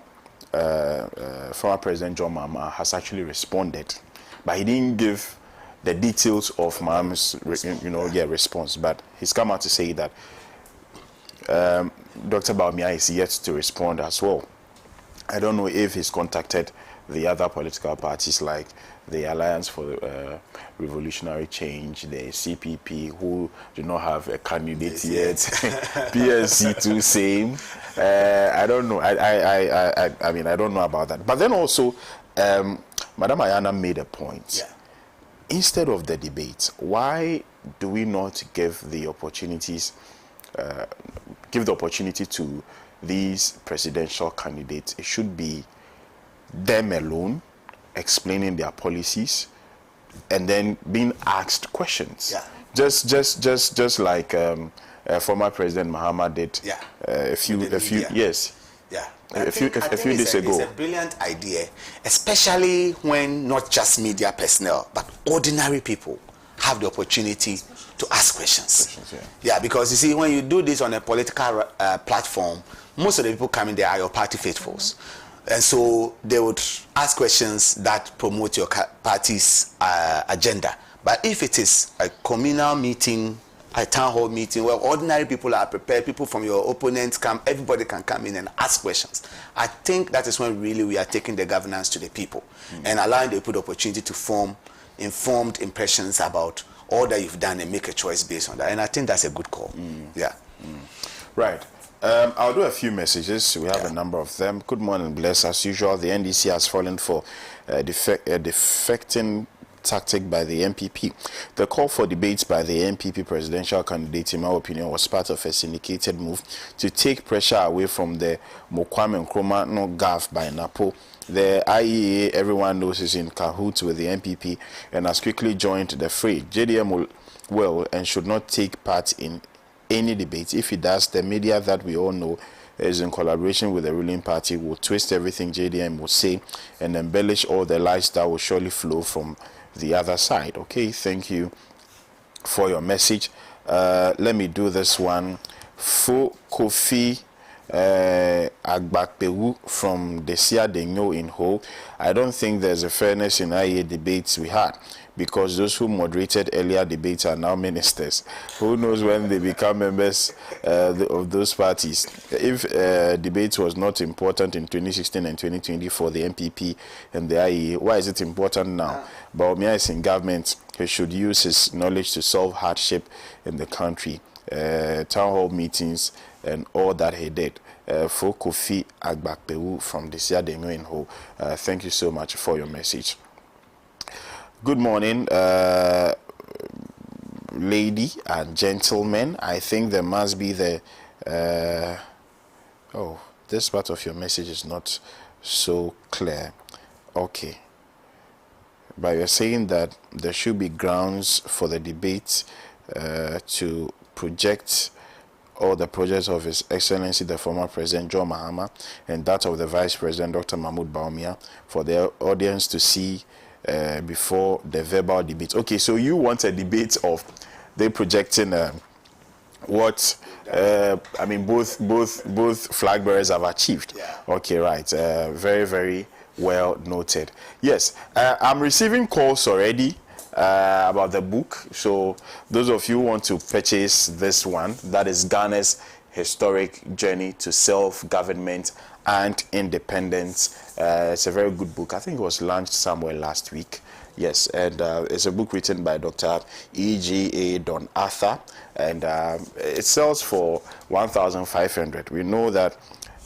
former President John Mahama has actually responded, but he didn't give the details of Mahama's response. But he's come out to say that Dr. Bawumia is yet to respond as well. I don't know if he's contacted the other political parties like the Alliance for Revolutionary Change, the CPP, who do not have a candidate yet. PSC too, same. I don't know. I mean, I don't know about that. But then also, Madam Ayana made a point. Yeah. Instead of the debate, why do we not give the opportunities, give the opportunity to these presidential candidates? It should be them alone explaining their policies and then being asked questions. Yeah. Just like former President Mahama did. Yeah. A few yes. Yeah. A few days ago. It's a brilliant idea, especially when not just media personnel, but ordinary people have the opportunity to ask questions. Yeah, because you see, when you do this on a political platform, most of the people coming there are your party faithfuls. And so they would ask questions that promote your party's agenda. But if it is a communal meeting, a town hall meeting where ordinary people are prepared, people from your opponents come, everybody can come in and ask questions. I think that is when really we are taking the governance to the people and allowing the people the opportunity to form informed impressions about all that you've done and make a choice based on that. And I think that's a good call. Yeah. Right. I'll do a few messages. We have a number of them. Good morning, bless. As usual, the NDC has fallen for a defecting tactic by the MPP. The call for debates by the MPP presidential candidate, in my opinion, was part of a syndicated move to take pressure away from the Mokwame Nkrumah no gaffe by NAPO. The IEA, everyone knows, is in cahoots with the MPP and has quickly joined the fray. JDM will and should not take part in any debate. If it does, the media that we all know is in collaboration with the ruling party will twist everything JDM will say and embellish all the lies that will surely flow from the other side. Okay, thank you for your message. Let me do this one. Fo Kofi Agbakpewu from Desia Denyo in Ho. I don't think there's a fairness in IEA debates we had, because those who moderated earlier debates are now ministers. Who knows when they become members of those parties? If debate was not important in 2016 and 2020 for the MPP and the IEA, why is it important now? Bawumia is in government. He should use his knowledge to solve hardship in the country, town hall meetings, and all that he did. For Kofi Agbakpewu from the Siadenyo in Ho. Thank you so much for your message. Good morning, lady and gentlemen. I think there must be the oh, this part of your message is not so clear. Okay, but you're saying that there should be grounds for the debate to project all the projects of His Excellency the former President John Mahama and that of the Vice President Dr. Mahmoud Bawumia for the audience to see before the verbal debate. Okay, so you want a debate of they projecting what I mean both flag bearers have achieved. Yeah. Okay, right. Very, very well noted. Yes, I'm receiving calls already about the book. So those of you who want to purchase this one, that is Ghana's Historic Journey to Self-Government and Independence. It's a very good book. I think it was launched somewhere last week. Yes, and it's a book written by Dr. E.G.A. Don Arthur, and it sells for 1,500. We know that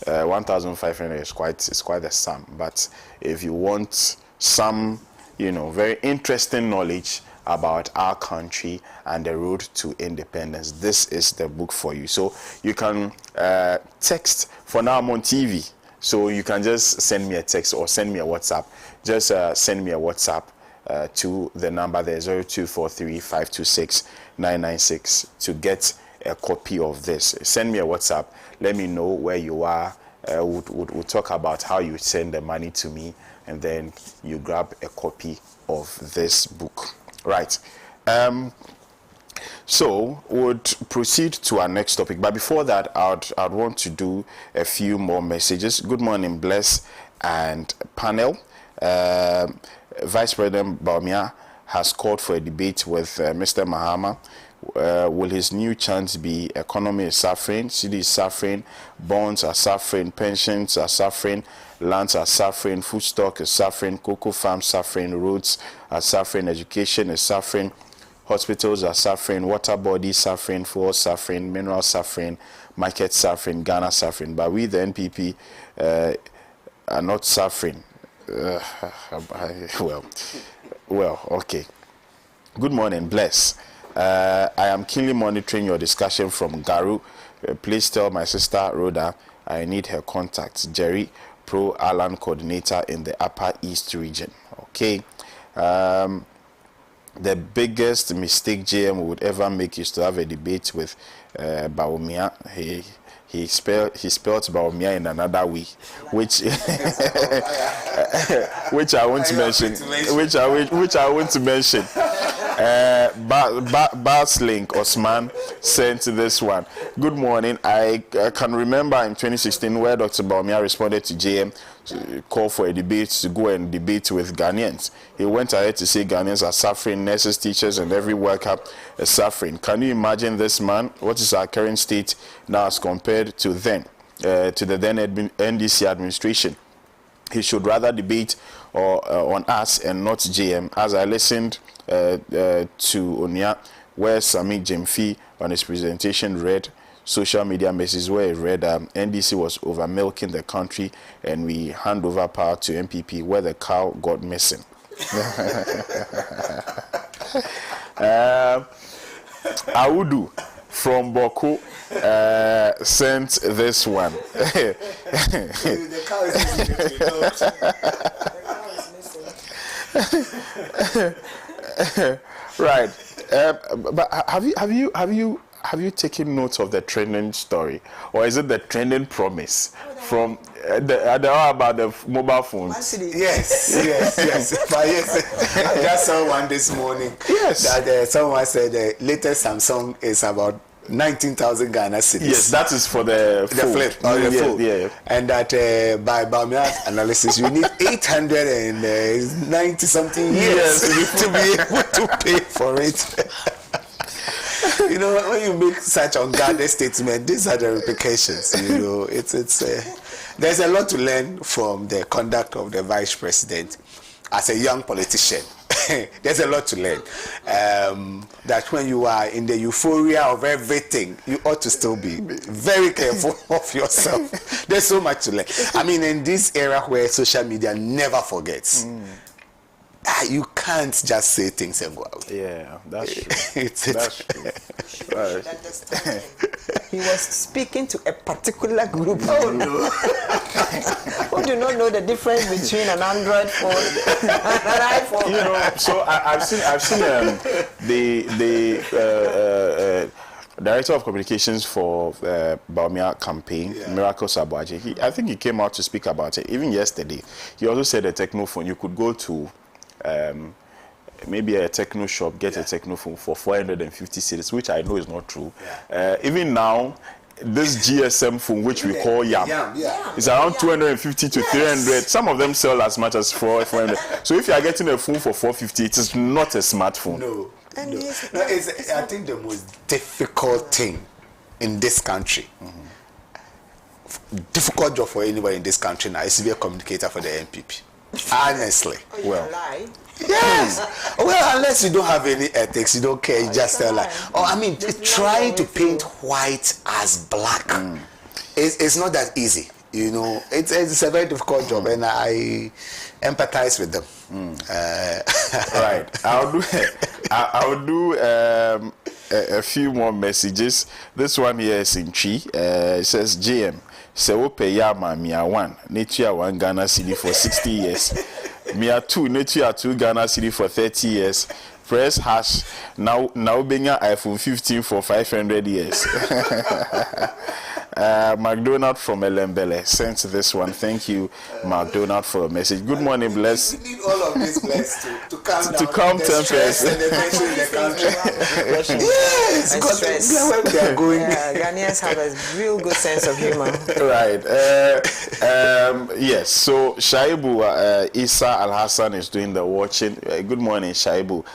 1,500 is quite a sum, but if you want some, very interesting knowledge about our country and the road to independence, this is the book for you. So you can text. For now I'm on TV, so you can just send me a text or send me a WhatsApp. Just send me a WhatsApp to the number there, 0243-526-996, to get a copy of this. Send me a WhatsApp. Let me know where you are. We'll talk about how you send the money to me, and then you grab a copy of this book. Right. So we'll proceed to our next topic. But before that, I'd want to do a few more messages. Good morning, Bless and panel. Vice President Bawumia has called for a debate with Mr. Mahama. Will his new chance be economy is suffering, city is suffering, bonds are suffering, pensions are suffering, lands are suffering, food stock is suffering, cocoa farms suffering, roads are suffering, education is suffering, hospitals are suffering, water bodies suffering, fuel suffering, mineral suffering, market suffering, Ghana suffering. But we, the NPP, are not suffering. Well, okay. Good morning, Bless. I am keenly monitoring your discussion from Garu. Please tell my sister Rhoda I need her contacts. Jerry, Pro Alan coordinator in the Upper East region. Okay. The biggest mistake JM would ever make is to have a debate with Bawumia. He spelled Bawumia in another way, which which I want to mention. Which I want to mention. Baslink Osman sent this one. Good morning. I can remember in 2016 where Dr. Bawumia responded to JM call for a debate to go and debate with Ghanaians. He went ahead to say Ghanaians are suffering, nurses, teachers, and every worker is suffering. Can you imagine this man? What is our current state now as compared to then, to the then NDC administration? He should rather debate on us and not JM. As I listened to Onya, where Sami Jemfi on his presentation read social media messages where he read NDC was over milking the country and we hand over power to MPP where the cow got missing. Audu from Boko sent this one. The cow is missing. Right. But have you taken note of the trending story, or is it the trending promise from the hour about the mobile phones? Yes. But yes, I just saw one this morning. Yes. That someone said the latest Samsung is about 19,000 Ghana cedis. Yes, that is for the flip or the fold. Yeah. And that by Bawumia's analysis, you need 890 something years to be able to pay for it. You know, when you make such unguarded statement, these are the repercussions. You know, it's there's a lot to learn from the conduct of the vice president as a young politician. There's a lot to learn. That when you are in the euphoria of everything, you ought to still be very careful of yourself. There's so much to learn. I mean, in this era where social media never forgets, you can't just say things and go out. Yeah, that's true. That's true. He was speaking to a particular group. Oh no! Who do not know the difference between an Android phone and an iPhone? You know, so I've seen the director of communications for Bawumia campaign, Miracle Sabuaje. I think he came out to speak about it. Even yesterday, he also said the technophone. You could go to maybe a techno shop, get a technophone for 450 cedis, which I know is not true. Even now, this GSM phone, which we call YAM, is around 250 to 300. Some of them sell as much as 400. So if you are getting a phone for 450, it is not a smartphone. No. It's I think the most difficult thing in this country, difficult job for anybody in this country now, is to be a communicator for the MPP. Honestly. Well. Yes. Well, unless you don't have any ethics, you don't care, you just tell lie. Or I mean, trying to paint white as black, it's not that easy. You know, it's a very difficult job, and I empathize with them. Right. I'll do a few more messages. This one here is in Chi. It says JM. So pay Yama Mia 1, Nature 1 Ghana cedi for 60 years. Mia 2, Nature 2 Ghana cedi for 30 years. Press hash now being an iPhone 15 for 500 years. McDonald from Elembele sent this one. Thank you, McDonald, for a message. Good morning, Bless. We need all of this, Bless, to calm down. To calm tempers. And the tension in the country. Yes, because where we are going. Ghanaians have a real good sense of humor. Right. Yes. So Shaibu Isa Al Hassan is doing the watching. Good morning, Shaibu.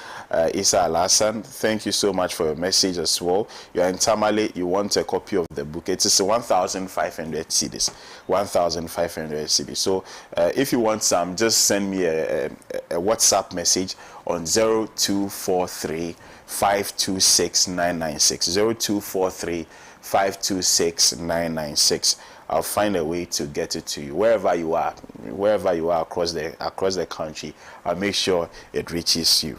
Isa Al Hassan, thank you so much for your message as well. You are in Tamale, you want a copy of the book. It is 1,500 cedis. 1,500 cedis. So if you want some, just send me a WhatsApp message on 0243 526 996. 0243 526 I'll find a way to get it to you wherever you are across the country. I'll make sure it reaches you.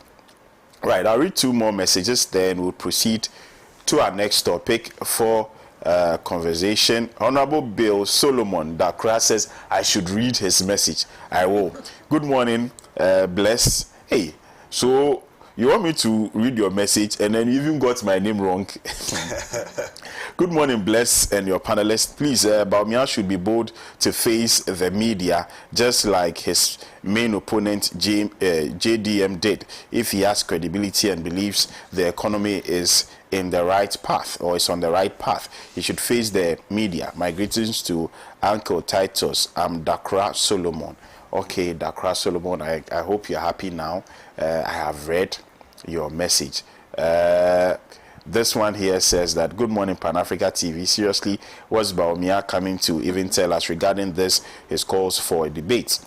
Right, I'll read two more messages, then we'll proceed to our next topic for conversation. Honorable Bill Solomon Dakra says I should read his message. I will. Good morning, Bless. Hey, so you want me to read your message and then you even got my name wrong? Good morning, Bless, and your panelists. Please, Baumia should be bold to face the media, just like his main opponent, JDM, did. If he has credibility and believes the economy is in the right path, or is on the right path, he should face the media. My greetings to Uncle Titus. I'm Dakra Solomon. Okay, Dakra Solomon, I hope you're happy now. I have read your message. This one here says that, good morning, Pan-Africa TV. Seriously, what's Baumia coming to even tell us regarding this? His calls for a debate.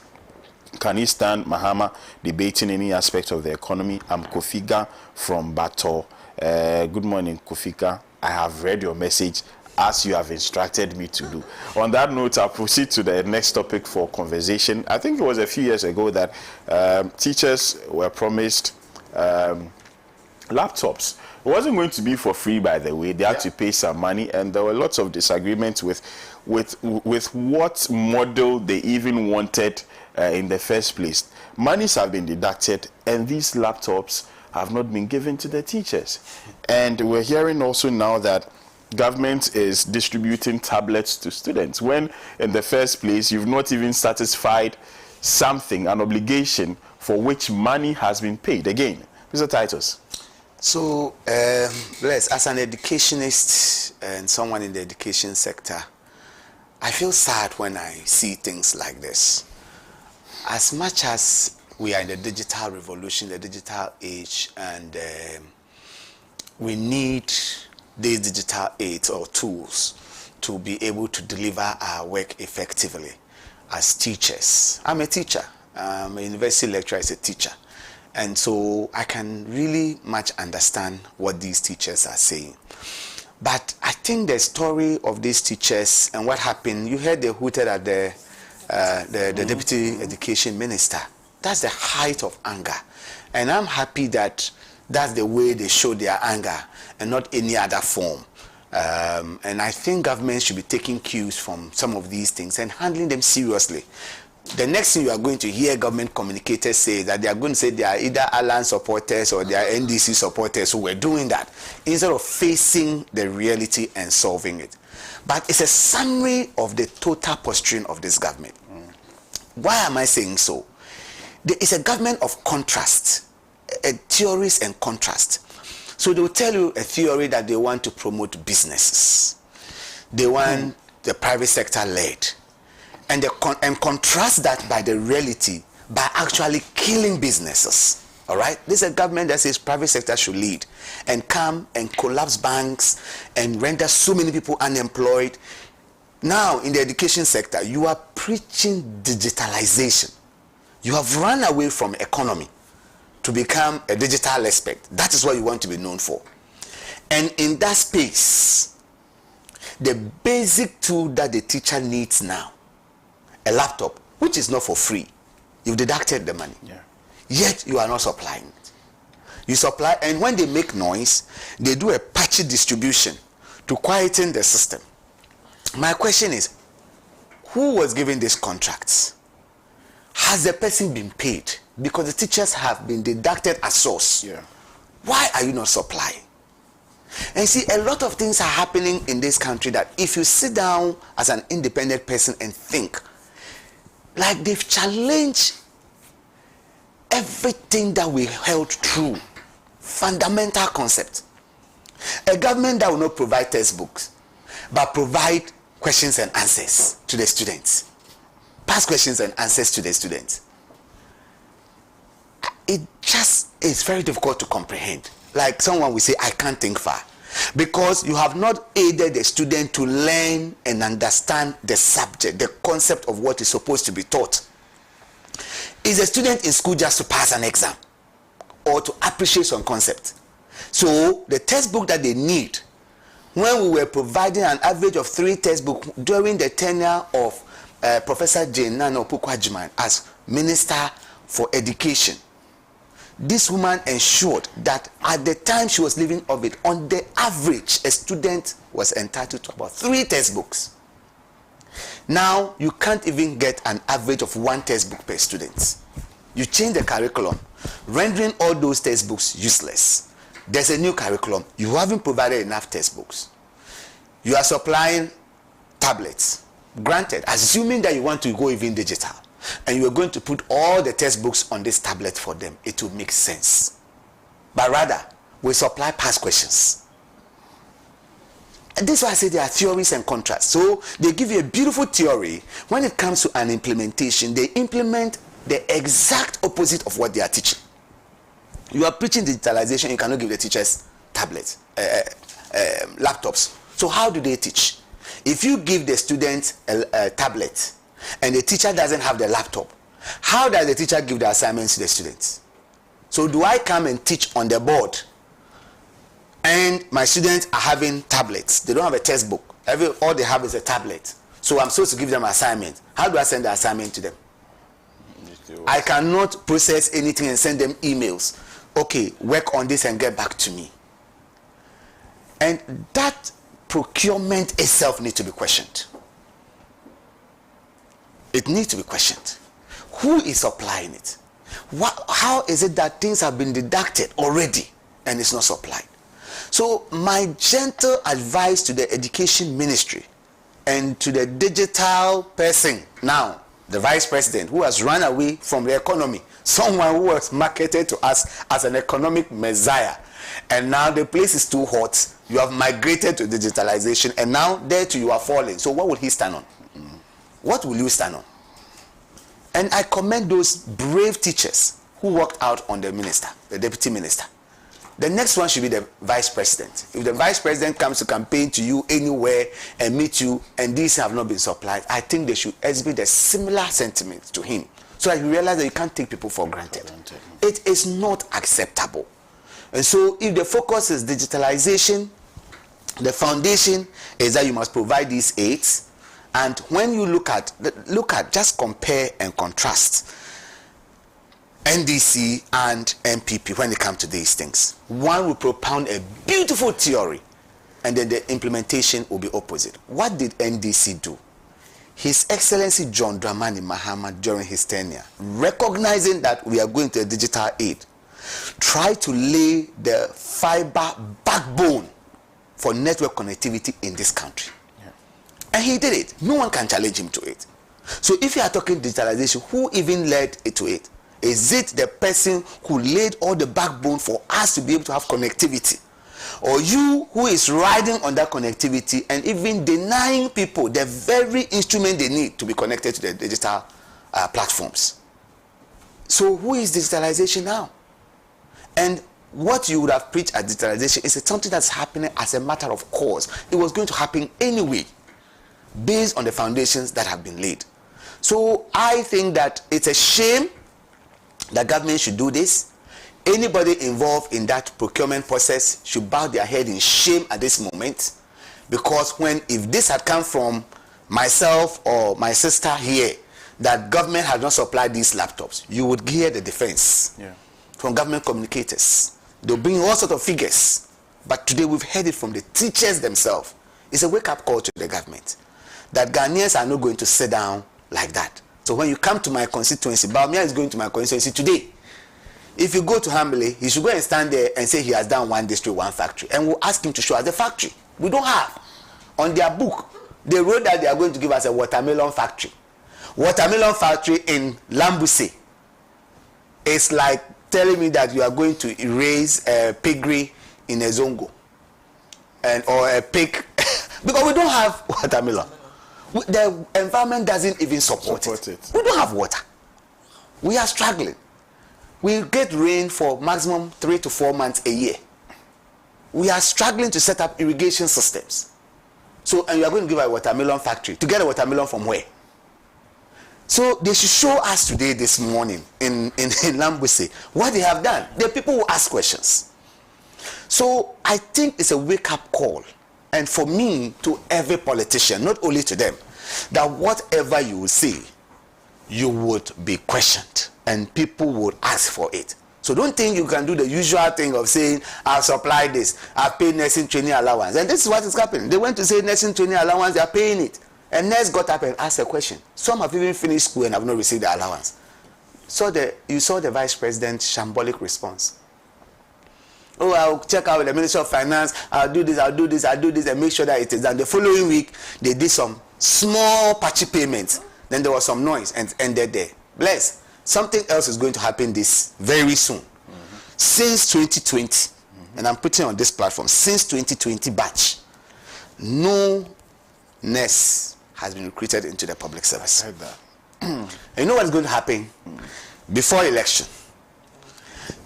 Can he stand Mahama debating any aspect of the economy? I'm Kofiga from Bato. Good morning, Kofiga. I have read your message as you have instructed me to do. On that note, I'll proceed to the next topic for conversation. I think it was a few years ago that teachers were promised laptops. It wasn't going to be for free, by the way. They had to pay some money, and there were lots of disagreements with what model they even wanted in the first place. Monies have been deducted, and these laptops have not been given to the teachers. And we're hearing also now that government is distributing tablets to students, when in the first place you've not even satisfied something, an obligation for which money has been paid. Again, Mr. Titus. So, Bless, as an educationist and someone in the education sector, I feel sad when I see things like this. As much as we are in the digital revolution, the digital age, and we need these digital aids or tools to be able to deliver our work effectively as teachers. I'm a teacher. I'm a university lecturer as a teacher. And so I can really much understand what these teachers are saying. But I think the story of these teachers and what happened, you heard they hooted at the Deputy Education Minister. That's the height of anger. And I'm happy that that's the way they show their anger and not any other form. And I think government should be taking cues from some of these things and handling them seriously. The next thing you are going to hear government communicators say that they are going to say they are either Alan supporters or they are NDC supporters who were doing that, instead of facing the reality and solving it. But it's a summary of the total posturing of this government. Why am I saying so? There is a government of contrast, theories and contrast. So they will tell you a theory that they want to promote businesses. They want the private sector led. And they contrast that by the reality, by actually killing businesses. All right? This is a government that says private sector should lead and come and collapse banks and render so many people unemployed. Now, in the education sector, you are preaching digitalization. You have run away from economy to become a digital expert. That is what you want to be known for. And in that space, the basic tool that the teacher needs now, a laptop, which is not for free. You've deducted the money. Yeah. Yet you are not supplying it. You supply, and when they make noise, they do a patchy distribution to quieten the system. My question is, who was given these contracts? Has the person been paid? Because the teachers have been deducted as source. Yeah. Why are you not supplying? And see, a lot of things are happening in this country that if you sit down as an independent person and think, like they've challenged everything that we held true, fundamental concept. A government that will not provide textbooks, but provide questions and answers to the students. Past questions and answers to the students. It just is very difficult to comprehend. Like someone will say, I can't think far. Because you have not aided the student to learn and understand the subject, the concept of what is supposed to be taught. Is a student in school just to pass an exam or to appreciate some concept? So the textbook that they need, when we were providing an average of 3 textbooks during the tenure of Professor Jane Nana Opukwu-Agyeman as Minister for Education, this woman ensured that at the time she was living of it, on the average, a student was entitled to about 3 textbooks. Now, you can't even get an average of 1 textbook per student. You change the curriculum, rendering all those textbooks useless. There's a new curriculum. You haven't provided enough textbooks. You are supplying tablets. Granted, assuming that you want to go even digital, and you are going to put all the textbooks on this tablet for them, it will make sense. But rather, we supply past questions. And this is why I say there are theories and contrasts. So they give you a beautiful theory. When it comes to an implementation, they implement the exact opposite of what they are teaching. You are preaching digitalization, you cannot give the teachers tablets, laptops. So how do they teach? If you give the students a tablet and the teacher doesn't have the laptop, how does the teacher give the assignments to the students? So do I come and teach on the board and my students are having tablets? They don't have a textbook. All they have is a tablet. So I'm supposed to give them an assignment. How do I send the assignment to them? I cannot process anything and send them emails. Okay, work on this and get back to me. And that procurement itself needs to be questioned. It needs to be questioned. Who is supplying it? How is it that things have been deducted already and it's not supplied? So my gentle advice to the education ministry and to the digital person now, the vice president who has run away from the economy, someone who was marketed to us as an economic messiah, and now the place is too hot, you have migrated to digitalization, and now there too you are falling. So what will he stand on? What will you stand on? And I commend those brave teachers who worked out on the minister, the deputy minister. The next one should be the vice president. If the vice president comes to campaign to you anywhere and meet you and these have not been supplied, I think they should exhibit a similar sentiment to him so that you realize that you can't take people for granted. It is not acceptable. And so if the focus is digitalization, the foundation is that you must provide these aids. And when you look at, just compare and contrast NDC and MPP when it comes to these things. One will propound a beautiful theory and then the implementation will be opposite. What did NDC do? His Excellency John Dramani Mahama during his tenure, recognizing that we are going to a digital aid, tried to lay the fiber backbone for network connectivity in this country. And he did it. No one can challenge him to it. So if you are talking digitalization, who even led it to it? Is it the person who laid all the backbone for us to be able to have connectivity? Or you who is riding on that connectivity and even denying people the very instrument they need to be connected to the digital platforms? So who is digitalization now? And what you would have preached as digitalization is something that's happening as a matter of course. It was going to happen anyway, based on the foundations that have been laid. So I think that it's a shame that government should do this. Anybody involved in that procurement process should bow their head in shame at this moment, because if this had come from myself or my sister here, that government had not supplied these laptops, you would hear the defense from government communicators. They'll bring all sorts of figures. But today we've heard it from the teachers themselves. It's a wake-up call to the government that Ghanaians are not going to sit down like that. So when you come to my constituency, Baumia is going to my constituency today. If you go to Hambly, he should go and stand there and say he has done one district, one factory. And we'll ask him to show us the factory. We don't have. On their book, they wrote that they are going to give us a watermelon factory. Watermelon factory in Lambuse. It's like telling me that you are going to erase a piggery in a zongo. Or a pig. Because we don't have watermelon. The environment doesn't even support it. We don't have water. We are struggling. We get rain for maximum 3 to 4 months a year. We are struggling to set up irrigation systems. So, and you are going to give a watermelon factory. To get a watermelon from where? So they should show us today, this morning, in Lambuse, what they have done. The people who ask questions. So I think it's a wake-up call. And for me, to every politician, not only to them, that whatever you will say, you would be questioned and people would ask for it. So don't think you can do the usual thing of saying, I've supplied this, I've paid nursing training allowance. And this is what is happening. They went to say nursing training allowance, they are paying it. And nurse got up and asked a question. Some have even finished school and have not received the allowance. So you saw the vice president's shambolic response. Oh, I'll check out with the Ministry of Finance, I'll do this, and make sure that it is done. The following week, they did some small patchy payments. Then there was some noise and ended there. Bless. Something else is going to happen this very soon. Since 2020, and I'm putting on this platform, since 2020 batch, no nurse has been recruited into the public service. I heard that. And you know what's going to happen? Before election,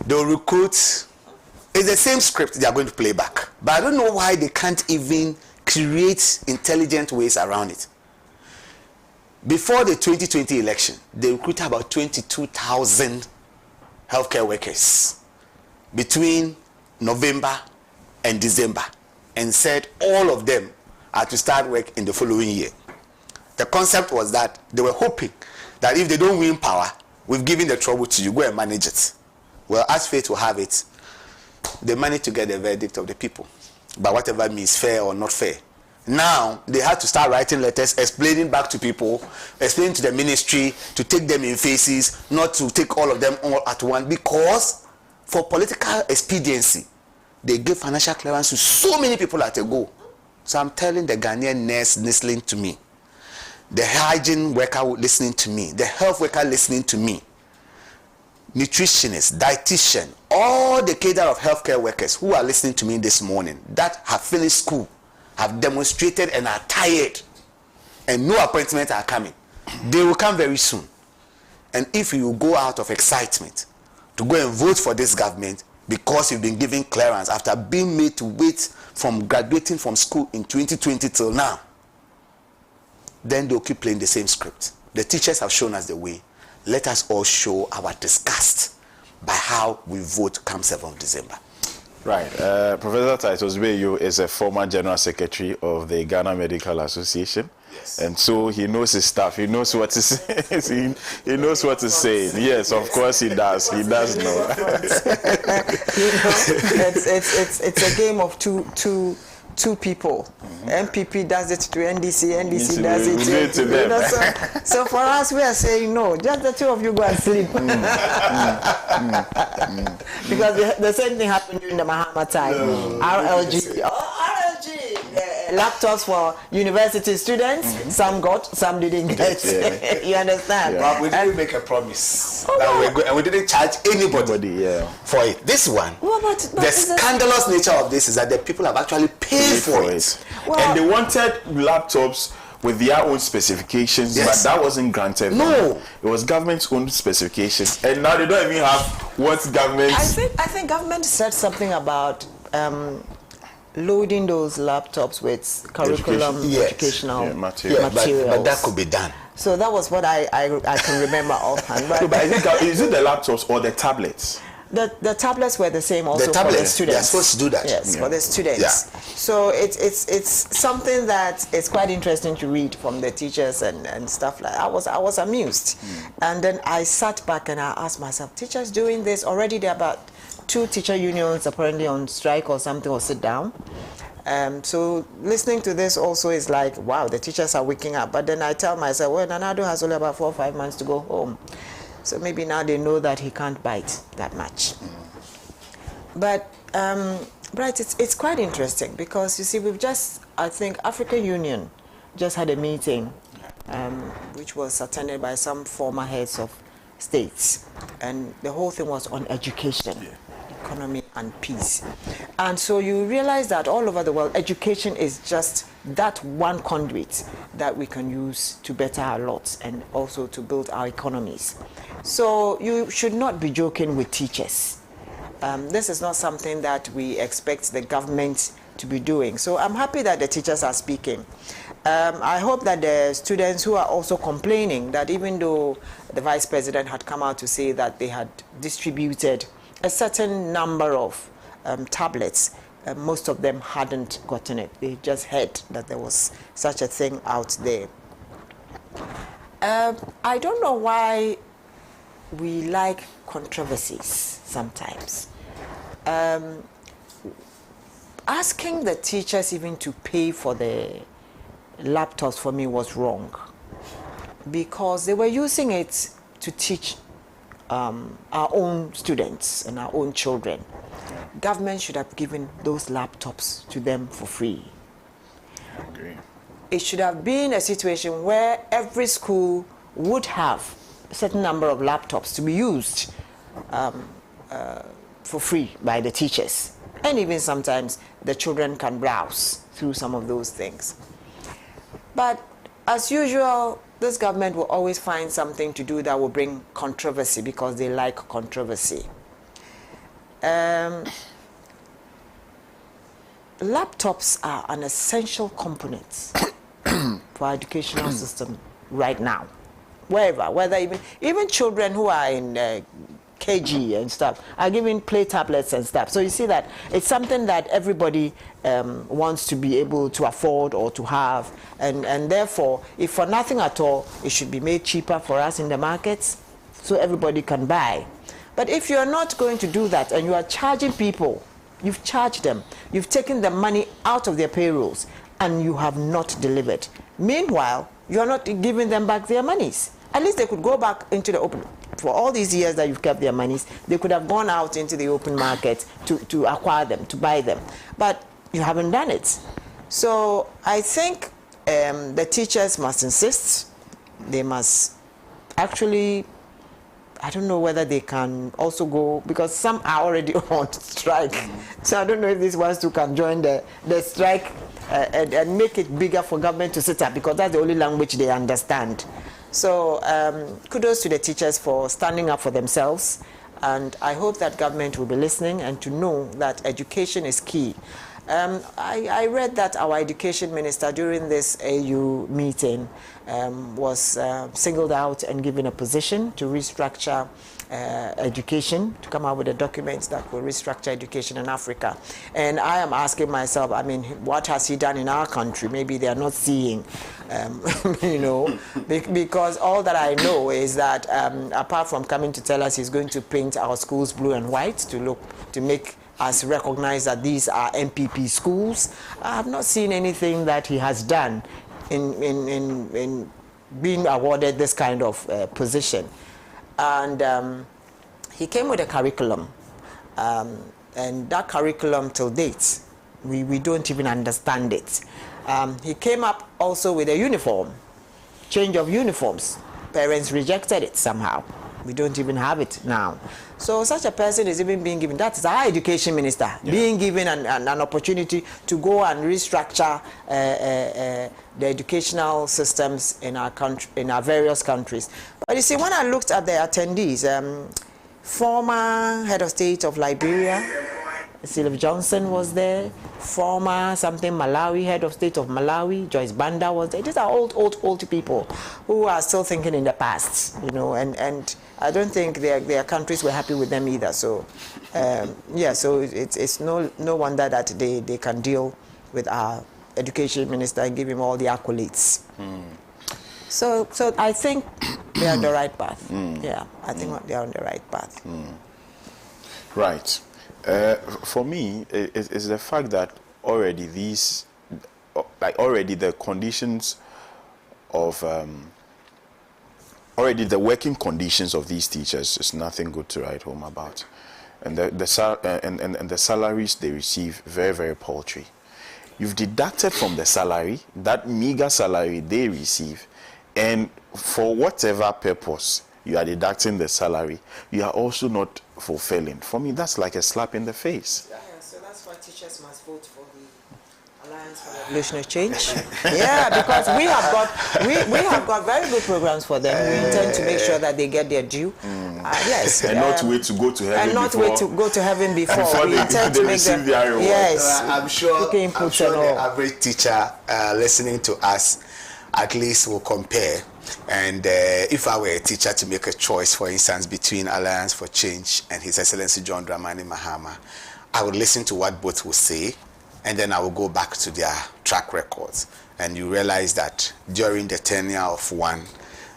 they'll recruit. It's the same script they are going to play back. But I don't know why they can't even create intelligent ways around it. Before the 2020 election, they recruited about 22,000 healthcare workers between November and December, and said all of them are to start work in the following year. The concept was that they were hoping that if they don't win power, we've given the trouble to you, go and manage it. Well, as fate will have it, they managed to get the verdict of the people, by whatever means, fair or not fair. Now they had to start writing letters explaining back to people, explaining to the ministry to take them in phases, not to take all of them all at once, because for political expediency they gave financial clearance to so many people at a go. So I'm telling the Ghanaian nurse listening to me, the hygiene worker listening to me, the health worker listening to me, nutritionist, dietitian, all the cadre of healthcare workers who are listening to me this morning that have finished school, have demonstrated and are tired, and no appointments are coming. They will come very soon. And if you go out of excitement to go and vote for this government because you've been given clearance after being made to wait from graduating from school in 2020 till now, then they'll keep playing the same script. The teachers have shown us the way. Let us all show our disgust by how we vote come 7th of December. Right. Professor Titus Bayo is a former General Secretary of the Ghana Medical Association. Yes. And so he knows his stuff. He knows what to say. He knows what to say. Yes, of course he does. He does know. It's a game of two people. MPP does it to NDC, NDC does it to them. So for us, we are saying no, just the two of you go and sleep. Because the same thing happened during the Mahama time. RLG, laptops for university students. Some got, some didn't get. You understand? Yeah. But we didn't make a promise that we're going, and we didn't charge anybody for it. This one, but the scandalous nature of this is that the people have actually paid for it. Well, and they wanted laptops with their own specifications, but that wasn't granted. No, it was government's own specifications, and now they don't even have what government. I think government said something about loading those laptops with curriculum, educational materials. But that could be done. So that was what I can remember offhand. But is it the laptops or the tablets? The tablets were the same also the tablets, for the students. They're supposed to do that. Yes, for the students. Yeah. So it's something that is quite interesting to read from the teachers and stuff like that. I was amused. And then I sat back and I asked myself, teachers doing this already? There are about 2 teacher unions apparently on strike or something, or sit down. So listening to this also is like, wow, the teachers are waking up. But then I tell myself, well, Nanado has only about 4 or 5 months to go home. So maybe now they know that he can't bite that much. But right, it's quite interesting because you see, we've just, I think African Union just had a meeting which was attended by some former heads of states, and the whole thing was on education, economy and peace. And so you realize that all over the world, education is just that one conduit that we can use to better our lots and also to build our economies. So you should not be joking with teachers. This is not something that we expect the government to be doing. So I'm happy that the teachers are speaking. I hope that the students who are also complaining that even though the Vice President had come out to say that they had distributed a certain number of tablets, most of them hadn't gotten it. They just heard that there was such a thing out there. I don't know why we like controversies sometimes. Asking the teachers even to pay for the laptops for me was wrong, because they were using it to teach our own students and our own children. government should have given those laptops to them for free. I agree. It should have been a situation where every school would have a certain number of laptops to be used for free by the teachers. And even sometimes the children can browse through some of those things. But as usual, this government will always find something to do that will bring controversy because they like controversy. Laptops are an essential component for our educational system right now. Whether even children who are in KG and stuff are given play tablets and stuff. So you see that it's something that everybody wants to be able to afford or to have, and therefore, if for nothing at all, it should be made cheaper for us in the markets so everybody can buy. But if you're not going to do that and you are charging people, you've charged them, you've taken the money out of their payrolls, and you have not delivered. Meanwhile, you're not giving them back their monies. At least they could go back into the open. For all these years that you've kept their monies, they could have gone out into the open market to acquire them, to buy them. But you haven't done it. So I think the teachers must insist. They must actually, I don't know whether they can also go, because some are already on strike. So I don't know if these ones too can join the strike and make it bigger for government to sit up, because that's the only language they understand. So kudos to the teachers for standing up for themselves, and I hope that government will be listening and to know that education is key. I read that our education minister during this AU meeting was singled out and given a position to restructure education, to come out with a document that will restructure education in Africa. And I am asking myself, I mean, what has he done in our country? Maybe they are not seeing, you know, because all that I know is that apart from coming to tell us he's going to paint our schools blue and white to make us recognize that these are MPP schools, I have not seen anything that he has done in being awarded this kind of position. And he came with a curriculum, and that curriculum till date, we don't even understand it. He came up also with a uniform, change of uniforms. Parents rejected it somehow. We don't even have it now. So such a person is even being given, that's our education minister, being given an opportunity to go and restructure the educational systems in our country, in our various countries. But you see, when I looked at the attendees, former head of state of Liberia, Sylvia Johnson was there, former something Malawi, head of state of Malawi, Joyce Banda was there. These are old people who are still thinking in the past, you know, and I don't think their countries were happy with them either. So, yeah, so it's no wonder that they can deal with our education minister and give him all the accolades. So I think they are on the right path. Yeah, I think they are on the right path. Right. For me, it's the fact that already the conditions of already the working conditions of these teachers is nothing good to write home about, and the salaries they receive very, very paltry. You've deducted from the salary, that meager salary they receive, and for whatever purpose you are deducting the salary, you are also not fulfilling. For me, that's like a slap in the face. Yeah, so that's why teachers must vote for the Alliance for Revolutionary Change. Yeah, because we have got very good programs for them. We intend to make sure that they get their due. Yes, and not wait to go to heaven. And not wait to go to heaven before we intend to make them. Yes, I'm sure the average teacher listening to us at least will compare. And if I were a teacher to make a choice, for instance, between Alliance for Change and His Excellency John Dramani Mahama, I would listen to what both will say, and then I will go back to their track records. And you realize that during the tenure of one,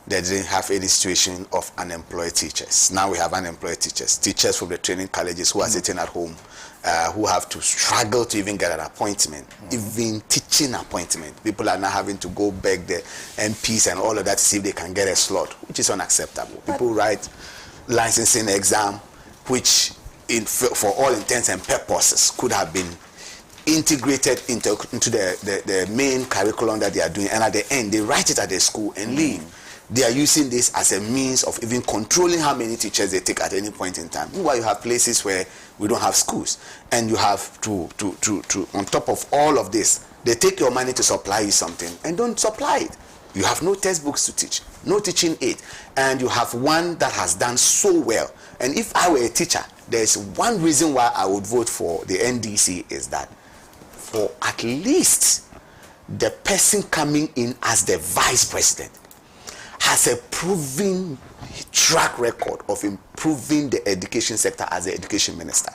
they didn't have any situation of unemployed teachers. Now we have unemployed teachers, teachers from the training colleges who are sitting at home, who have to struggle to even get an appointment, even teaching appointment. People are now having to go beg the MPs and all of that to see if they can get a slot, which is unacceptable. People write licensing exam, which for all intents and purposes, could have been integrated into the main curriculum that they are doing, and at the end they write it at the school and leave. They are using this as a means of even controlling how many teachers they take at any point in time. Meanwhile, you have places where we don't have schools, and you have to on top of all of this, they take your money to supply you something and don't supply it. You have no textbooks to teach, no teaching aid, and you have one that has done so well. And if I were a teacher, there's one reason why I would vote for the NDC, is that for at least the person coming in as the vice president has a proven track record of improving the education sector as the education minister.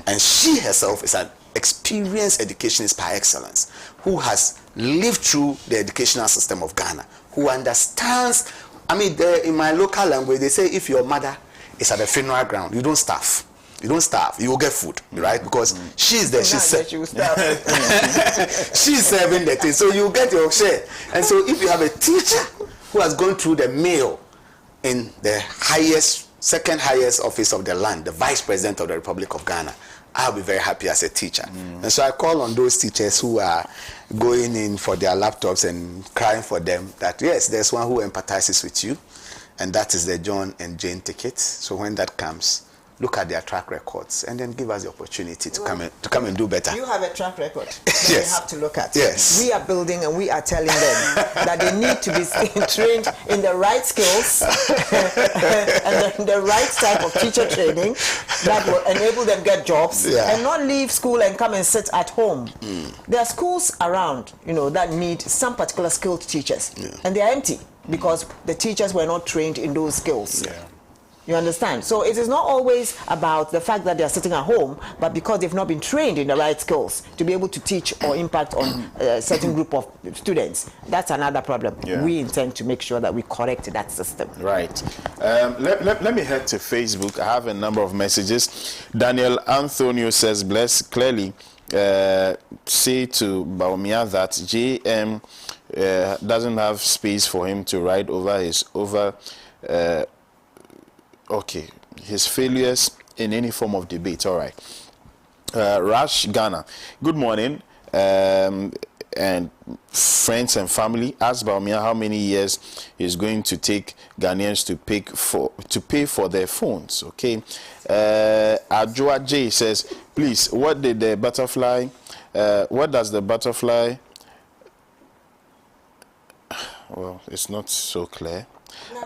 And she herself is an experienced educationist par excellence, who has lived through the educational system of Ghana, who understands. I mean, in my local language, they say if your mother is at the funeral ground, you don't starve. You don't starve. You will get food, right? Because she's there. She's serving the thing, so you get your share. And so, if you have a teacher who has gone through the mill in the second highest office of the land, the vice president of the Republic of Ghana, I'll be very happy as a teacher. And so I call on those teachers who are going in for their laptops and crying for them that, yes, there's one who empathizes with you, and that is the John and Jane ticket. So when that comes, look at their track records and then give us the opportunity to come and do better. You have a track record that Yes. we have to look at. Yes. We are building, and we are telling them that they need to be trained in the right skills and the right type of teacher training that will enable them get jobs, and not leave school and come and sit at home. There are schools around, that need some particular skilled teachers, and they are empty because the teachers were not trained in those skills. You understand? So it is not always about the fact that they are sitting at home, but because they've not been trained in the right skills to be able to teach or impact on a certain group of students. That's another problem. We intend to make sure that we correct that system. Right. Let me head to Facebook. I have a number of messages. Daniel Antonio says, bless, clearly say to Baumia that JM doesn't have space for him to ride over his his failures in any form of debate. All right. Rash Ghana, good morning, and friends and family. Ask Baumia how many years is going to take Ghanaians to pay for their phones. Okay. Ajua J says, please, what does the butterfly? Well, it's not so clear.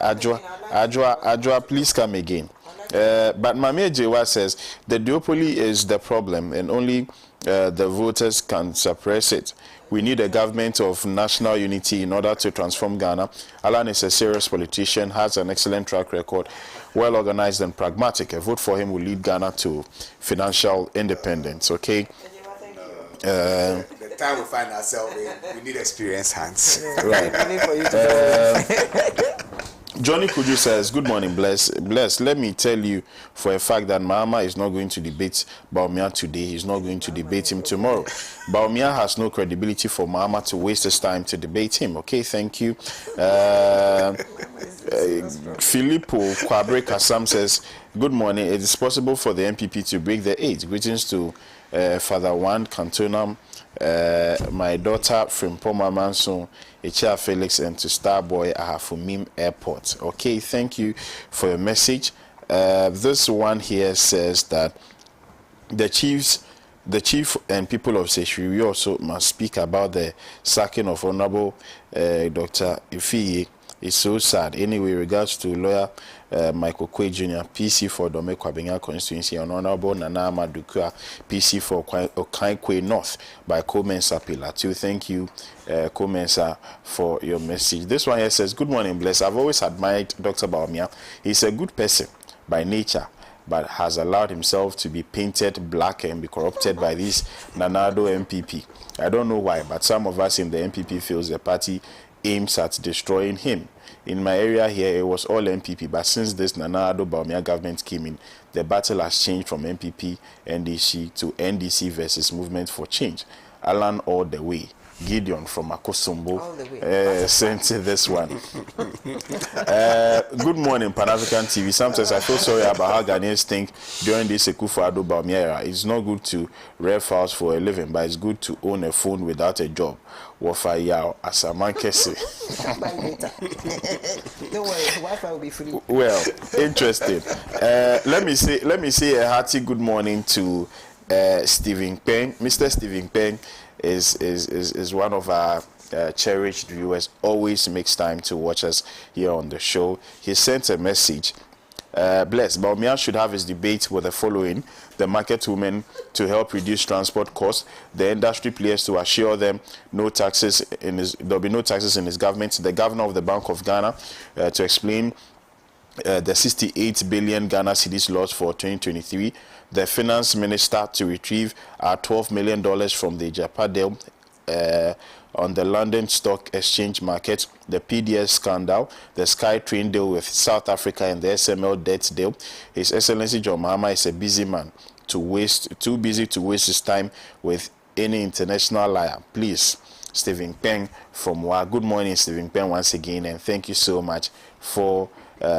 Ajwa, please come again. But Mamie Jewa says the duopoly is the problem, and only the voters can suppress it. We need a government of national unity in order to transform Ghana. Alan is a serious politician, has an excellent track record, well organized and pragmatic. A vote for him will lead Ghana to financial independence. Okay. The time we find ourselves in, we need experienced hands. Right. Johnny Kuju says, good morning, bless. Let me tell you for a fact that Mahama is not going to debate Baumia today. He's not going to debate him tomorrow. Baumia has no credibility for Mahama to waste his time to debate him. Okay, thank you. Filippo Kwabre Kasam says, good morning. It is possible for the MPP to break the 8. Greetings to Father Juan Cantonam, my daughter from Poma Manson, Echa Felix, and to Starboy Ahafumim Airport. Okay, thank you for your message. This one here says that the chief and people of Seshiri also must speak about the sacking of Honorable Dr. Ifiye. It's so sad. Anyway, regards to lawyer Michael Kwe Jr., PC for Dome Kwabenya constituency, and Honorable Nana Madukua, PC for Okaikwe North by Comensa Pilatu. Thank you, Comensa, for your message. This one here says, good morning, bless. I've always admired Dr. Baumia. He's a good person by nature, but has allowed himself to be painted black and be corrupted by this Nanado MPP. I don't know why, but some of us in the MPP feels the party aims at destroying him. In my area here, it was all MPP, but since this Nana Addo Baumia government came in, the battle has changed from MPP, NDC to NDC versus Movement for Change. Alan all the way. Gideon from Akosombo All the way. sent this one. Good morning, Pan-African TV. Sometimes I feel sorry about how Ghanaians think during this Akufo-Addo Bawumia era. It's not good to rear fowls for a living, but it's good to own a phone without a job. Wafa Yao Asaman Kese. Don't worry, Wi-Fi will be free. Well, interesting. Let me say a hearty good morning to Stephen Peng. Mr. Stephen Peng is one of our cherished viewers. Always makes time to watch us here on the show. He sent a message. Bless Bawumia should have his debate with the following: the market women to help reduce transport costs, the industry players to assure them no taxes in his, there'll be no taxes in his government, the governor of the Bank of Ghana to explain the 68 billion Ghana cedis loss for 2023, the finance minister to retrieve our $12 million from the Japadel on the London Stock Exchange market, the PDS scandal, the SkyTrain deal with South Africa, and the SML debt deal. His Excellency John Mahama is a busy man, too busy to waste his time with any international liar. Please, Stephen Peng from WA. Good morning, Stephen Peng, once again, and thank you so much for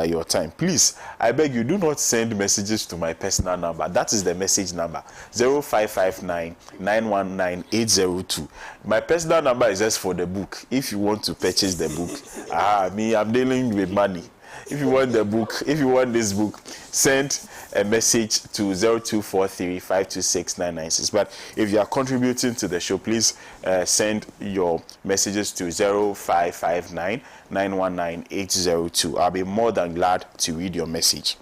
your time. Please, I beg you, do not send messages to my personal number. That is the message number, 0559 919 802. My personal number is just for the book. If you want to purchase the book, I'm dealing with money. If you want the book, if you want this book, send a message to 0243 526 996. But if you are contributing to the show, please send your messages to 0559 919 802. I'll be more than glad to read your message.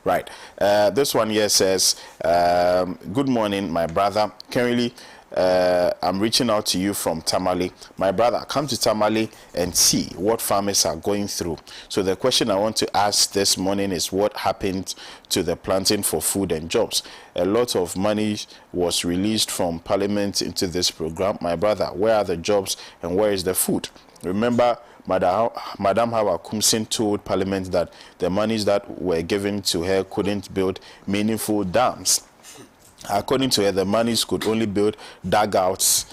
Right. This one here says, good morning, my brother. Currently, I'm reaching out to you from Tamale. My brother, come to Tamale and see what farmers are going through. So the question I want to ask this morning is, what happened to the planting for food and jobs? A lot of money was released from Parliament into this program. My brother, where are the jobs and where is the food? Remember, Madam Hawa Kumsin told Parliament that the monies that were given to her couldn't build meaningful dams. According to her, the monies could only build dugouts.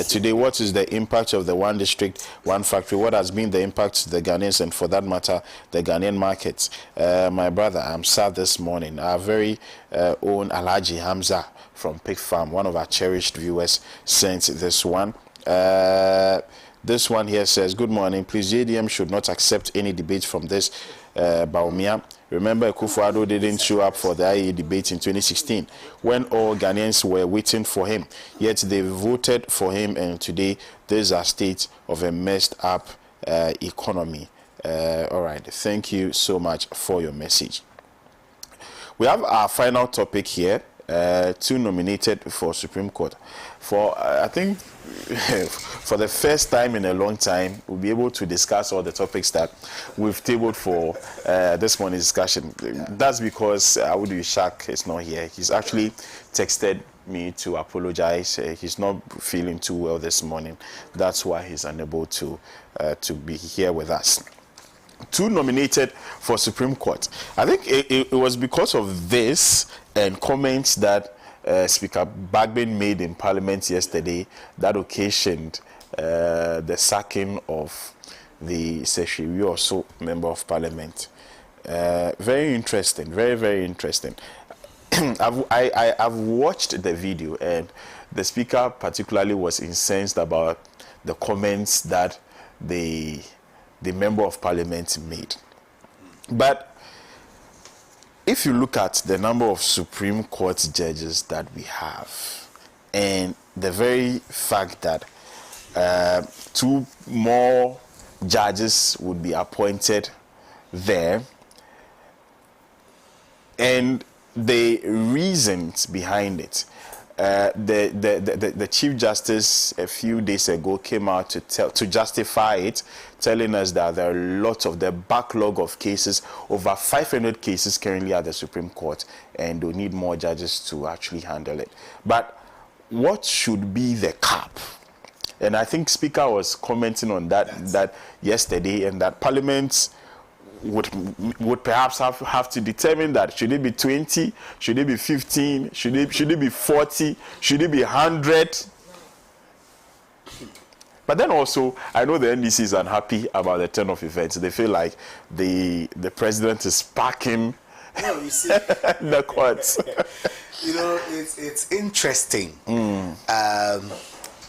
Today, what is the impact of the one district, one factory? What has been the impact to the Ghanaians and, for that matter, the Ghanaian markets? My brother, I'm sad this morning. Our very own Alhaji Hamza from Pig Farm, one of our cherished viewers, sent this one. This one here says, good morning. Please, JDM should not accept any debate from this Bawumia. Remember, Akufo-Addo didn't show up for the IE debate in 2016 when all Ghanaians were waiting for him. Yet they voted for him, and today there's a state of a messed up economy. All right. Thank you so much for your message. We have our final topic here. Two nominated for Supreme Court. For I think for the first time in a long time, we'll be able to discuss all the topics that we've tabled for this morning's discussion. That's because Audu Ishak is not here. He's actually texted me to apologize. He's not feeling too well this morning. That's why he's unable to be here with us. Two nominated for Supreme Court. I think it was because of this and comments that Speaker Bagbin made in Parliament yesterday that occasioned the sacking of the Seshiri or so Member of Parliament. Very interesting, very, very interesting. I've watched the video, and the Speaker particularly was incensed about the comments that the Member of Parliament made. But if you look at the number of Supreme Court judges that we have, and the very fact that 2 more judges would be appointed there, and the reasons behind it, the Chief Justice a few days ago came out to justify it, telling us that there are lots of the backlog of cases, over 500 cases currently at the Supreme Court, and they need more judges to actually handle it. But what should be the cap? And I think Speaker was commenting on that yesterday, and that Parliament would perhaps have to determine that. Should it be 20? Should it be 15? Should it be 40? Should it be 100? But then also, I know the NDC is unhappy about the turn of events. They feel like the president is packing No, you see, the courts. you know, it's interesting.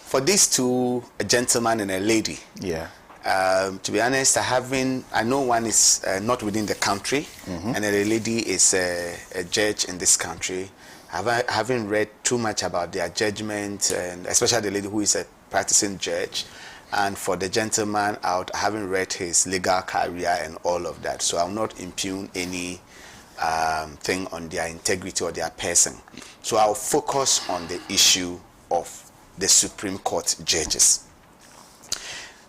For these two, a gentleman and a lady. Yeah. To be honest, I know one is not within the country, and the lady is a judge in this country. I haven't read too much about their judgment, and especially the lady who is a practicing judge. And for the gentleman out, I haven't read his legal career and all of that, so I'll not impugn any thing on their integrity or their person. So I'll focus on the issue of the Supreme Court judges.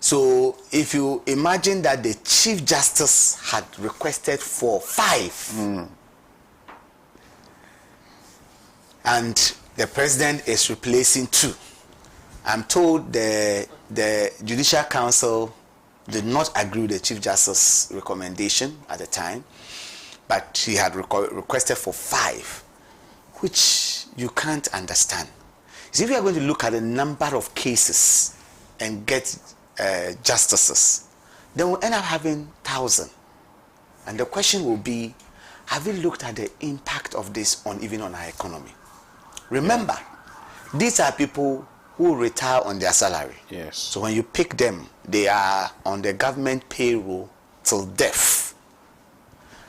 So if you imagine that the Chief Justice had requested for 5, and the President is replacing 2, I'm told the Judicial Council did not agree with the Chief Justice's recommendation at the time, but he had requested for 5, which you can't understand. So if you are going to look at the number of cases and get justices, then we'll end up having 1,000. And the question will be, have we looked at the impact of this even on our economy? Remember, these are people who retire on their salary. Yes. So when you pick them, they are on the government payroll till death.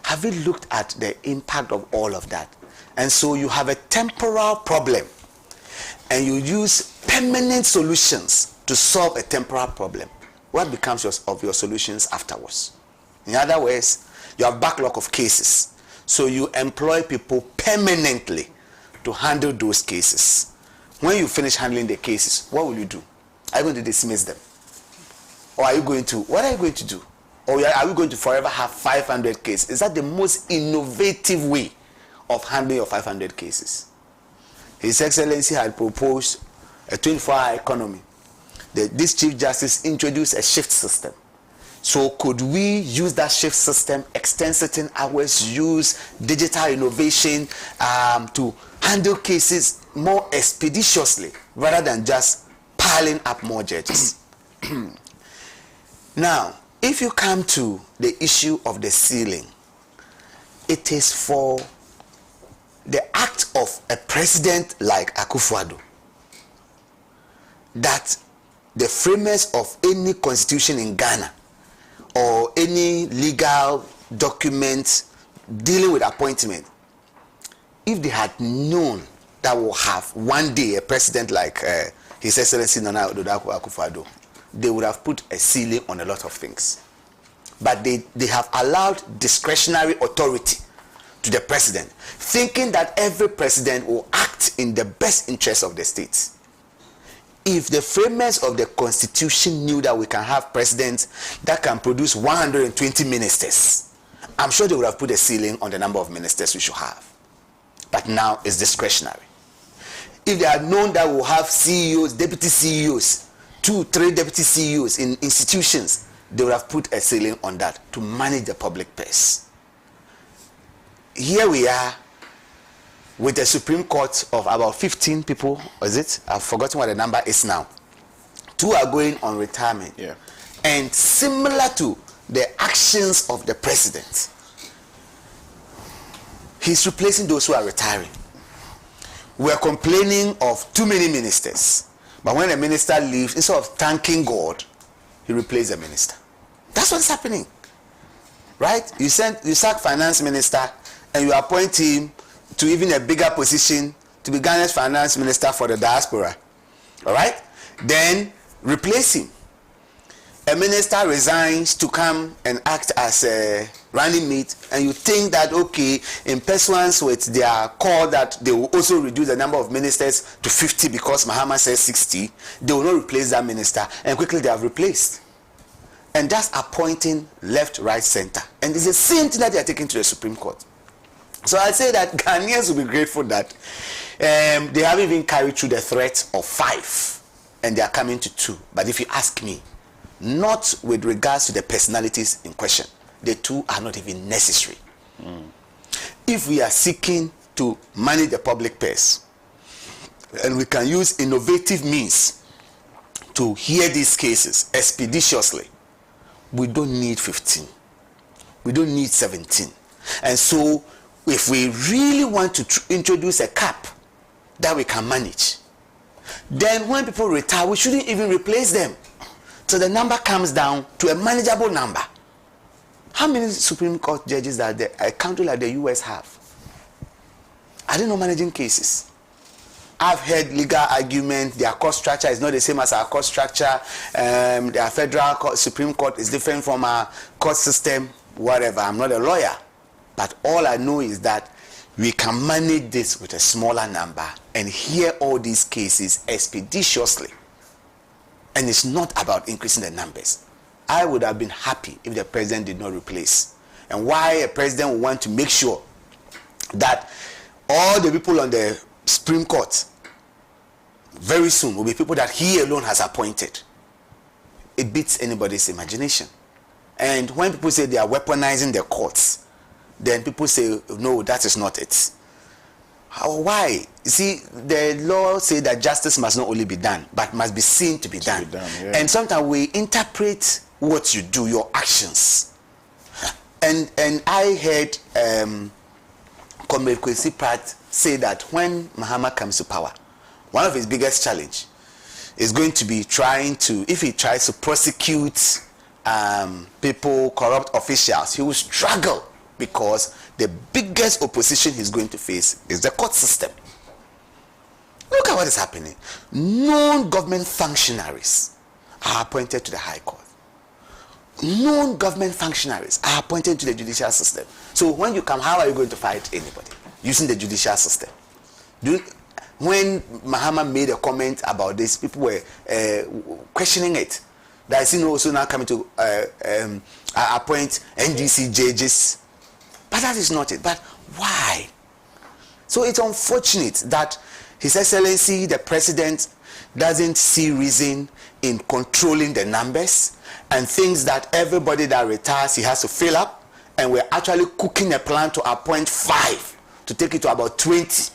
Have we looked at the impact of all of that? And so you have a temporal problem, and you use permanent solutions to solve a temporal problem. What becomes of your solutions afterwards? In other words, you have backlog of cases, so you employ people permanently to handle those cases. When you finish handling the cases, what will you do? Are you going to dismiss them? Or what are you going to do? Or are we going to forever have 500 cases? Is that the most innovative way of handling your 500 cases? His Excellency had proposed a 24-hour economy. This Chief Justice introduced a shift system. So could we use that shift system, extend certain hours, use digital innovation to handle cases more expeditiously rather than just piling up more judges? Now, if you come to the issue of the ceiling, it is for the act of a president like Akufo-Addo that the framers of any constitution in Ghana or any legal document dealing with appointment, if they had known that we'll have one day a president like His Excellency Nana Akufo-Addo, they would have put a ceiling on a lot of things. But they have allowed discretionary authority to the president, thinking that every president will act in the best interest of the state. If the framers of the constitution knew that we can have presidents that can produce 120 ministers, I'm sure they would have put a ceiling on the number of ministers we should have. But now it's discretionary. If they had known that we'll have CEOs, deputy CEOs, 2-3 deputy CEOs in institutions, they would have put a ceiling on that to manage the public purse. Here we are with a Supreme Court of about 15 people, is it? I've forgotten what the number is now. 2 are going on retirement. Yeah. And similar to the actions of the president, he's replacing those who are retiring. We're complaining of too many ministers. But when a minister leaves, instead of thanking God, he replaces a minister. That's what's happening. Right? You sack finance minister and you appoint him to even a bigger position to be Ghana's finance minister for the diaspora. All right? Then replace him. A minister resigns to come and act as a running mate, and you think that, okay, in pursuance with their call that they will also reduce the number of ministers to 50 because Mahama says 60, they will not replace that minister, and quickly they have replaced. And that's appointing left, right, center. And it's the same thing that they are taking to the Supreme Court. So I say that Ghanaians will be grateful that they haven't even carried through the threat of 5, and they are coming to 2. But if you ask me, not with regards to the personalities in question, the 2 are not even necessary. If we are seeking to manage the public purse, and we can use innovative means to hear these cases expeditiously, we don't need 15. We don't need 17. And so if we really want to introduce a cap that we can manage, then when people retire, we shouldn't even replace them. So the number comes down to a manageable number. How many Supreme Court judges that a country like the US have? I don't know managing cases. I've heard legal argument, their cost structure is not the same as our cost structure. Their federal court, Supreme Court is different from our court system, whatever. I'm not a lawyer. But all I know is that we can manage this with a smaller number and hear all these cases expeditiously. And it's not about increasing the numbers. I would have been happy if the president did not replace. And why a president would want to make sure that all the people on the Supreme Court very soon will be people that he alone has appointed. It beats anybody's imagination. And when people say they are weaponizing the courts, then people say, no, that is not it. Why? You see, the law says that justice must not only be done, but must be seen to be done. Yeah. And sometimes we interpret what you do, your actions. And I heard Comrade Kwesi Pratt say that when Mahama comes to power, one of his biggest challenge is going to be if he tries to prosecute people, corrupt officials, he will struggle because the biggest opposition he's going to face is the court system. Look at what is happening. Non-government functionaries are appointed to the High Court. Non-government functionaries are appointed to the judicial system. So when you come, how are you going to fight anybody? Using the judicial system. When Mahama made a comment about this, people were questioning it. That is also now coming to appoint NDC judges. But that is not it. But why? So it's unfortunate that His Excellency, the President, doesn't see reason in controlling the numbers and thinks that everybody that retires, he has to fill up. And we're actually cooking a plan to appoint 5 to take it to about 20.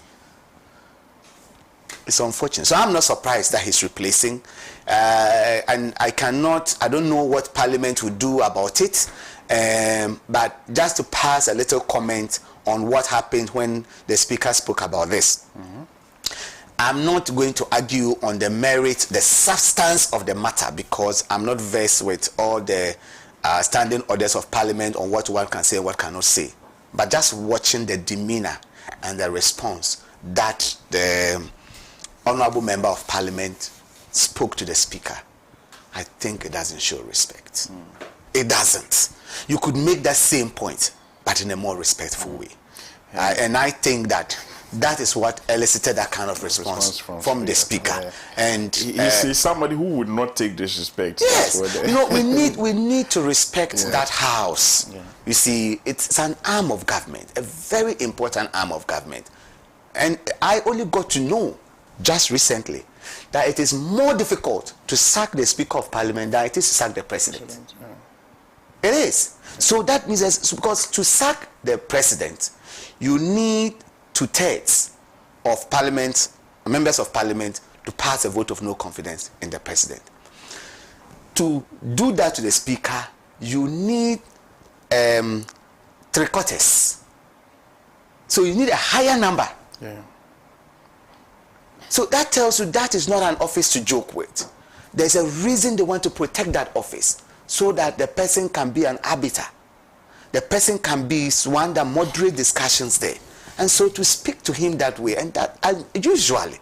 It's unfortunate. So I'm not surprised that he's replacing. And I don't know what Parliament will do about it. But just to pass a little comment on what happened when the Speaker spoke about this. Mm-hmm. I'm not going to argue on the merit, the substance of the matter, because I'm not versed with all the standing orders of Parliament on what one can say and what cannot say. But just watching the demeanor and the response that the Honorable Member of Parliament spoke to the Speaker, I think it doesn't show respect. It doesn't. You could make that same point, but in a more respectful way. And I think that is what elicited that kind of response from the Speaker. Yeah. And you see, somebody who would not take disrespect. Yes, we need to respect that house. Yeah. You see, it's an arm of government, a very important arm of government. And I only got to know just recently that it is more difficult to sack the Speaker of Parliament than it is to sack the President. It is. So that means because to sack the President, you need 2/3 of Parliament, members of Parliament, to pass a vote of no confidence in the President. To do that to the Speaker, you need 3/4. So you need a higher number. Yeah. So that tells you that is not an office to joke with. There's a reason they want to protect that office, so that the person can be an arbiter. The person can be one that moderates discussions there. And so to speak to him that way, and that usually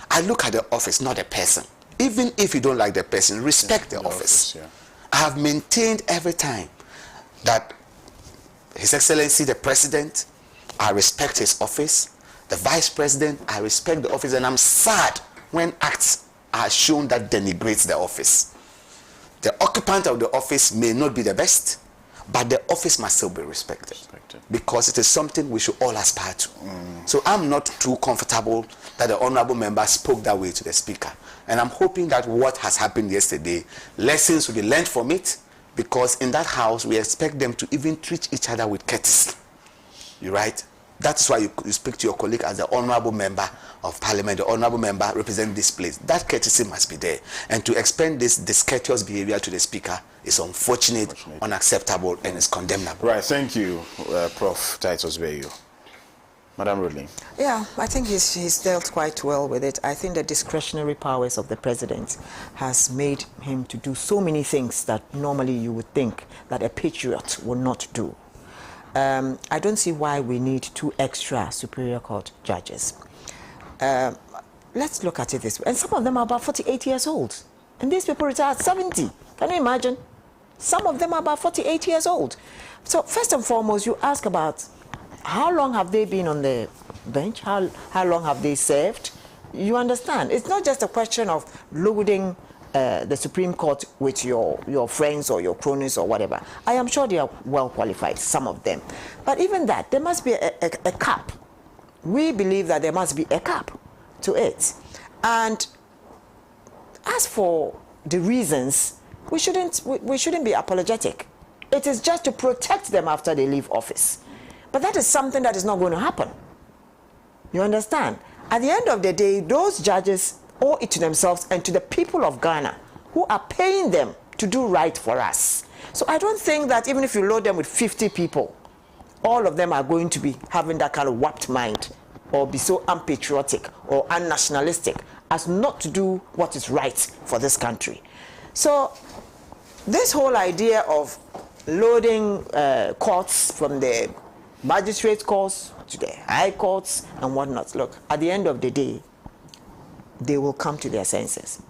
I look at the office, not the person. Even if you don't like the person, respect the office. Yeah. I have maintained every time that His Excellency the President, I respect his office. The Vice President, I respect the office, and I'm sad when acts are shown that denigrates the office. The occupant of the office may not be the best, but the office must still be respected. Because it is something we should all aspire to. So I'm not too comfortable that the Honorable Member spoke that way to the Speaker. And I'm hoping that what has happened yesterday, lessons will be learned from it, because in that house we expect them to even treat each other with courtesy. You're right? That's why you speak to your colleague as the honorable member of parliament, the honorable member representing this place. That courtesy must be there. And to expend this discourteous behavior to the speaker is unfortunate, unacceptable, and is condemnable. Right, thank you, Prof. Titus Bayo. Madam Rodley. Yeah, I think he's dealt quite well with it. I think the discretionary powers of the president has made him to do so many things that normally you would think that a patriot would not do. I don't see why we need 2 extra Superior Court judges. Let's look at it this way. And some of them are about 48 years old. And these people retire at 70. Can you imagine? Some of them are about 48 years old. So first and foremost, you ask about how long have they been on the bench? How long have they served? You understand? It's not just a question of loading the Supreme Court with your friends or your cronies or whatever. I am sure they are well qualified, some of them. But even that, there must be a cap. We believe that there must be a cap to it. And as for the reasons, we shouldn't be apologetic. It is just to protect them after they leave office. But that is something that is not going to happen. You understand? At the end of the day, those judges owe it to themselves and to the people of Ghana who are paying them to do right for us. So I don't think that even if you load them with 50 people, all of them are going to be having that kind of warped mind or be so unpatriotic or unnationalistic as not to do what is right for this country. So this whole idea of loading courts from the magistrate courts to the high courts and whatnot, look, at the end of the day, they will come to their senses.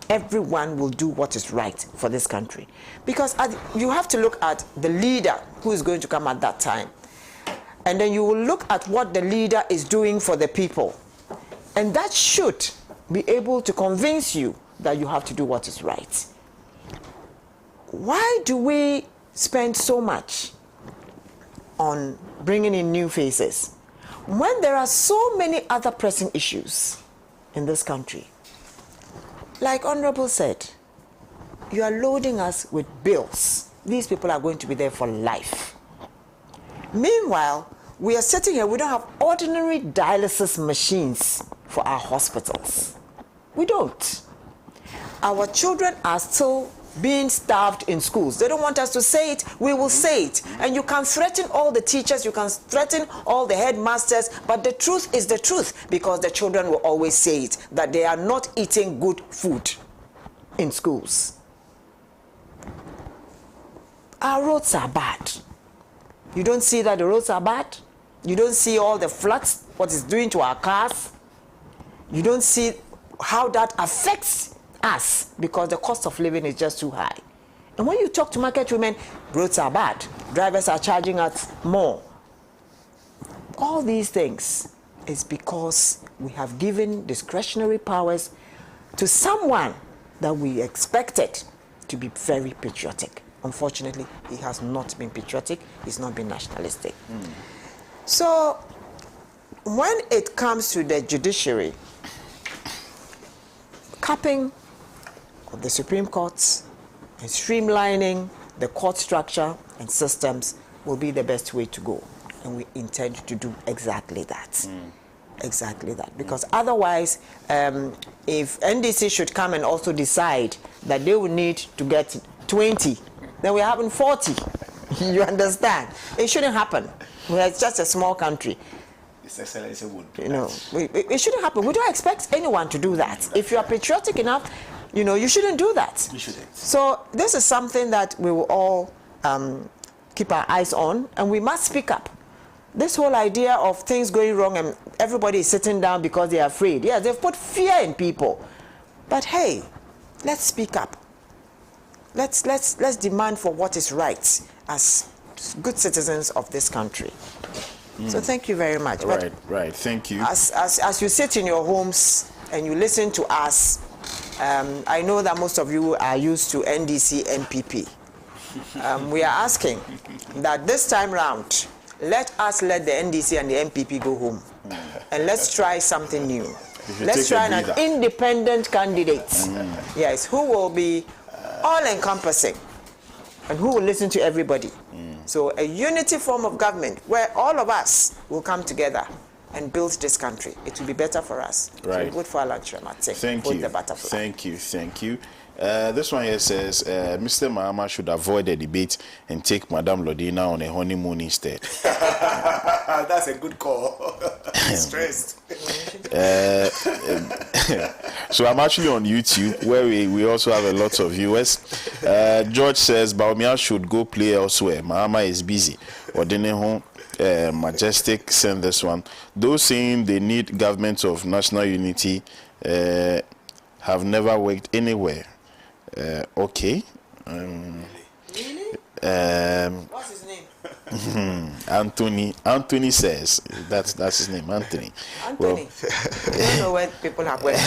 Everyone will do what is right for this country. Because you have to look at the leader who is going to come at that time. And then you will look at what the leader is doing for the people. And that should be able to convince you that you have to do what is right. Why do we spend so much on bringing in new faces when there are so many other pressing issues in this country? Like Honorable said, you are loading us with bills. These people are going to be there for life. Meanwhile, we are sitting here, we don't have ordinary dialysis machines for our hospitals. We don't. Our children are still being starved in schools. They don't want us to say it, we will say it. And you can threaten all the teachers, you can threaten all the headmasters, but the truth is the truth, because the children will always say it, that they are not eating good food in schools. Our roads are bad. You don't see that the roads are bad? You don't see all the floods, what it's doing to our cars? You don't see how that affects us, because the cost of living is just too high. And when you talk to market women, roads are bad, drivers are charging us more. All these things is because we have given discretionary powers to someone that we expected to be very patriotic. Unfortunately, he has not been patriotic, he's not been nationalistic. So when it comes to the judiciary, capping of the Supreme Courts and streamlining the court structure and systems will be the best way to go. And we intend to do exactly that. Exactly that. Because otherwise, if NDC should come and also decide that they would need to get 20, then we're having 40. You understand? It shouldn't happen. We're just a small country. You know, it shouldn't happen. We don't expect anyone to do that. If you are patriotic enough, you know, you shouldn't do that. You shouldn't. So this is something that we will all keep our eyes on, and we must speak up. This whole idea of things going wrong and everybody is sitting down because they are afraid. Yeah, they've put fear in people. But hey, let's speak up. Let's demand for what is right as good citizens of this country. So thank you very much. Right. Thank you. As you sit in your homes and you listen to us, I know that most of you are used to NDC, NPP. We are asking that this time round, let the NDC and the NPP go home. And let's try something new. Let's try an independent candidate. Yes, who will be all-encompassing and who will listen to everybody. So a unity form of government where all of us will come together and build this country. It will be better for us. Right. So good for Alan Shrema. Thank you. Thank you. Thank you. This one here says, Mr. Mahama should avoid the debate and take Madame Lodina on a honeymoon instead. That's a good call. Stressed. So I'm actually on YouTube where we also have a lot of viewers. George says, Baumia should go play elsewhere. Mahama is busy. Odene Majestic sent this one. Those saying they need government of national unity have never worked anywhere. Okay. What's his name? Anthony says that's his name. Anthony. Well, I don't know where people have went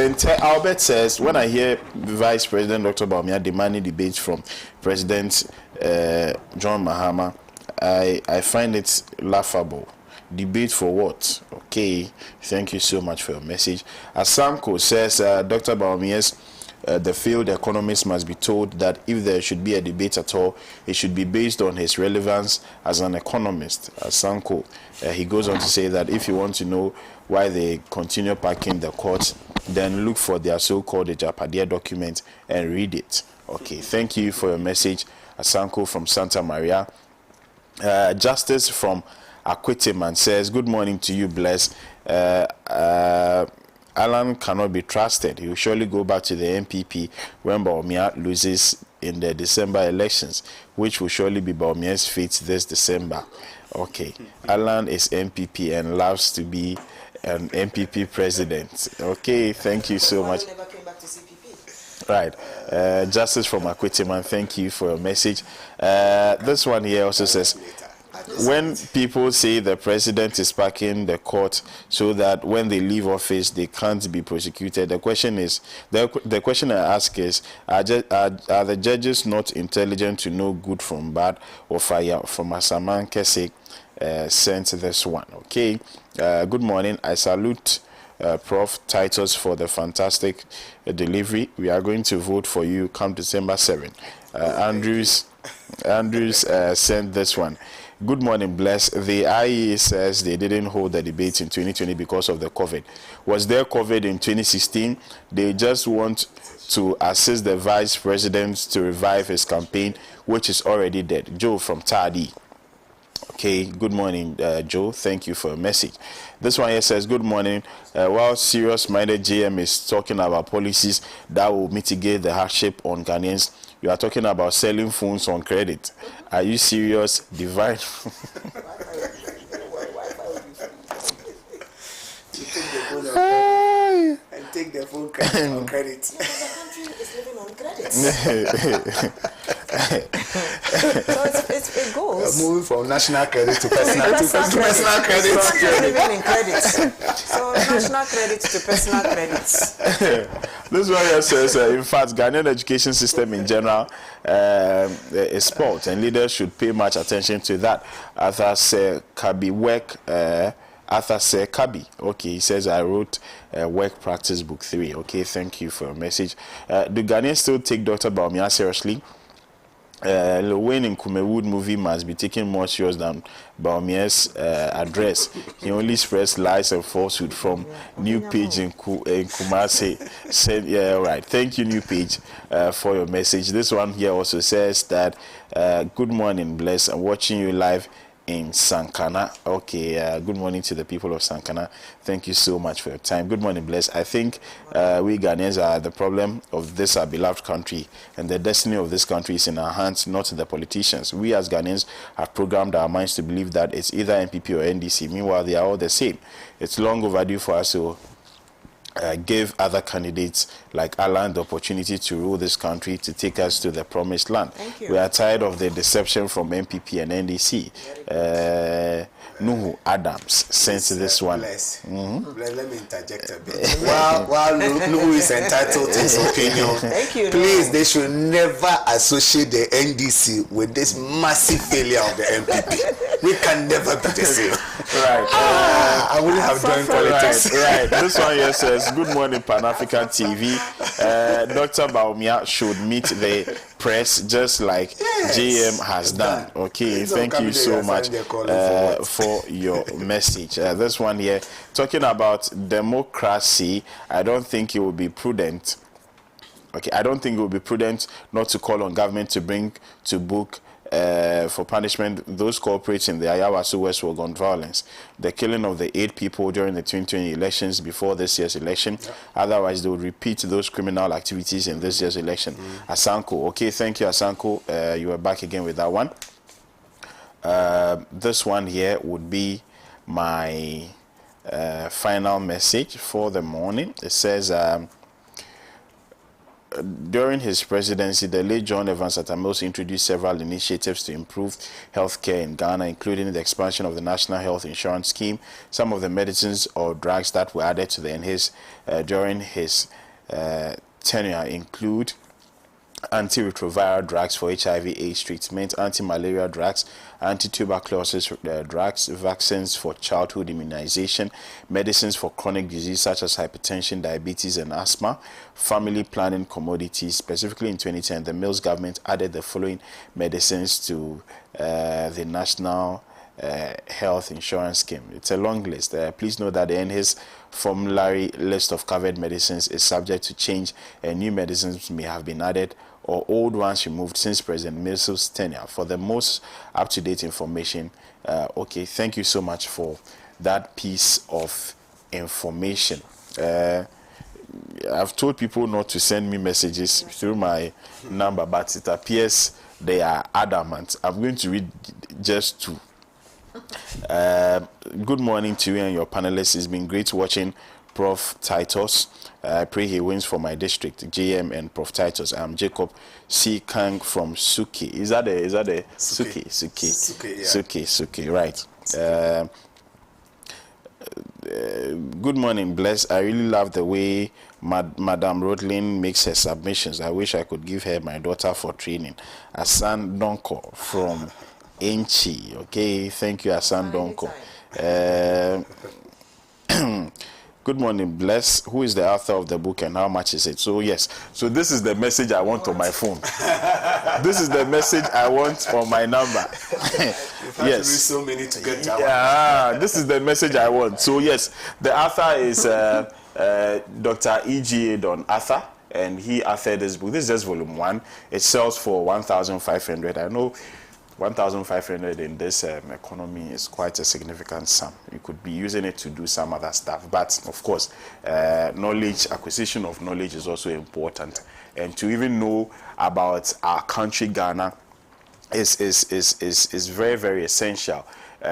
to. Albert says, when I hear Vice President Dr. Baumia demanding debates from President John Mahama, I find it laughable. Debate for what? Okay, thank you so much for your message. Asanko says, Dr. Baumia's the field economist must be told that if there should be a debate at all, it should be based on his relevance as an economist. Asanko, he goes on to say that if you want to know why they continue packing the courts, then look for their so-called Japadia document and read it. Okay, thank you for your message, Asanko from Santa Maria. Justice from HEADMAN says, good morning to you, Bless. Alan cannot be trusted. He will surely go back to the MPP when Baumia loses in the December elections, which will surely be Baumia's fate this December. Okay. Alan is MPP and loves to be an MPP president. Okay, thank you so much. Never came back to CPP. Right. Justice from HEADMAN, thank you for your message. This one here also says, when people say the president is packing the court so that when they leave office they can't be prosecuted, the question is, the question I ask is, are the judges not intelligent to know good from bad? Or fire from Asaman Kese sent this one. Okay. Good morning. I salute Prof. Titus for the fantastic delivery. We are going to vote for you come December 7. Andrews sent this one. Good morning, Bless. The IEA says they didn't hold the debate in 2020 because of the COVID. Was there COVID in 2016? They just want to assist the vice president to revive his campaign, which is already dead. Joe from Tadi. Okay, good morning, Joe. Thank you for your message. This one here says, good morning. While serious-minded GM is talking about policies that will mitigate the hardship on Ghanaians, you are talking about selling phones on credit. Are you serious? Divine. And take the phone on credit. The country is living on credit. So it goes. Moving from national credit to personal credit. So living in credit. So national credit to personal credits. This one here says, in fact, Ghanaian education system in general is spoiled, and leaders should pay much attention to that. Arthur Kabi. Okay, he says, I wrote Work Practice Book 3. Okay, thank you for your message. Do Ghanaians still take Dr. Baumia seriously? Wayne in Kumewood movie must be taken more serious than Baumia's address. He only spreads lies and falsehood from New Page in Kumasi. Said, yeah, right. Thank you, New Page, for your message. This one here also says that, good morning, Bless. I'm watching you live in Sankana. Okay, good morning to the people of Sankana. Thank you so much for your time. Good morning, Bless. I think we Ghanaians are the problem of this our beloved country, and the destiny of this country is in our hands, not the politicians. We as Ghanaians have programmed our minds to believe that it's either NPP or NDC. Meanwhile, they are all the same. It's long overdue for us to give other candidates like Alan the opportunity to rule this country, to take us to the promised land. We are tired of the deception from MPP and NDC. Nuhu Adams sent this one. Let me interject a bit. While Nuhu is entitled to his opinion, please, they should never associate the NDC with this massive failure of the MPP. we can never be the same. Right. I wouldn't have joined politics. Right. This one here says, "Good morning, Pan African TV. Dr. Baumia should meet the press just like JM has done." Okay, thank you so much for your message. This one here, talking about democracy, I don't think it would be prudent. Okay, I don't think it would be prudent not to call on government to bring to book for punishment those culprits in the Ayawaso Westward gun violence, the killing of the 8 people during the 2020 elections before this year's election. Otherwise, they would repeat those criminal activities in this year's election. Asanko, okay, thank you, Asanko. You are back again with that one. This one here would be my final message for the morning. It says, during his presidency, the late John Evans Atta-Mills introduced several initiatives to improve healthcare in Ghana, including the expansion of the National Health Insurance Scheme. Some of the medicines or drugs that were added to the NHIS during his tenure include antiretroviral drugs for HIV/AIDS treatment, anti-malaria drugs, anti-tuberculosis drugs, vaccines for childhood immunization, medicines for chronic disease such as hypertension, diabetes, and asthma, family planning commodities. Specifically in 2010, the Mills government added the following medicines to the National Health Insurance Scheme. It's a long list. Please note that the NHIS formulary list of covered medicines is subject to change, and new medicines may have been added or old ones removed since President Mills' tenure. For the most up-to-date information, okay, thank you so much for that piece of information. I've told people not to send me messages through my number, but it appears they are adamant. I'm going to read just 2. Good morning to you and your panelists. It's been great watching Prof. Titus. I pray he wins for my district, JM and Prof. Titus. I'm Jacob C. Kang from Suki. Is that a Suki? Suki, right. Good morning, Bless. I really love the way Madame Rodlin makes her submissions. I wish I could give her my daughter for training. Asan Donko from Enchi. Okay, thank you, Asan Donko. Good morning, Bless. Who is the author of the book and how much is it? So yes, so this is the message I want on my phone. This is the message I want on my number. Yes. So many to get down. Yeah, this is the message I want. So yes, the author is Dr. E.G.A. Don Arthur, and he authored this book. This is just volume 1. It sells for 1,500. I know 1,500 in this economy is quite a significant sum. You could be using it to do some other stuff, but of course, acquisition of knowledge is also important, and to even know about our country, Ghana, is very, very essential.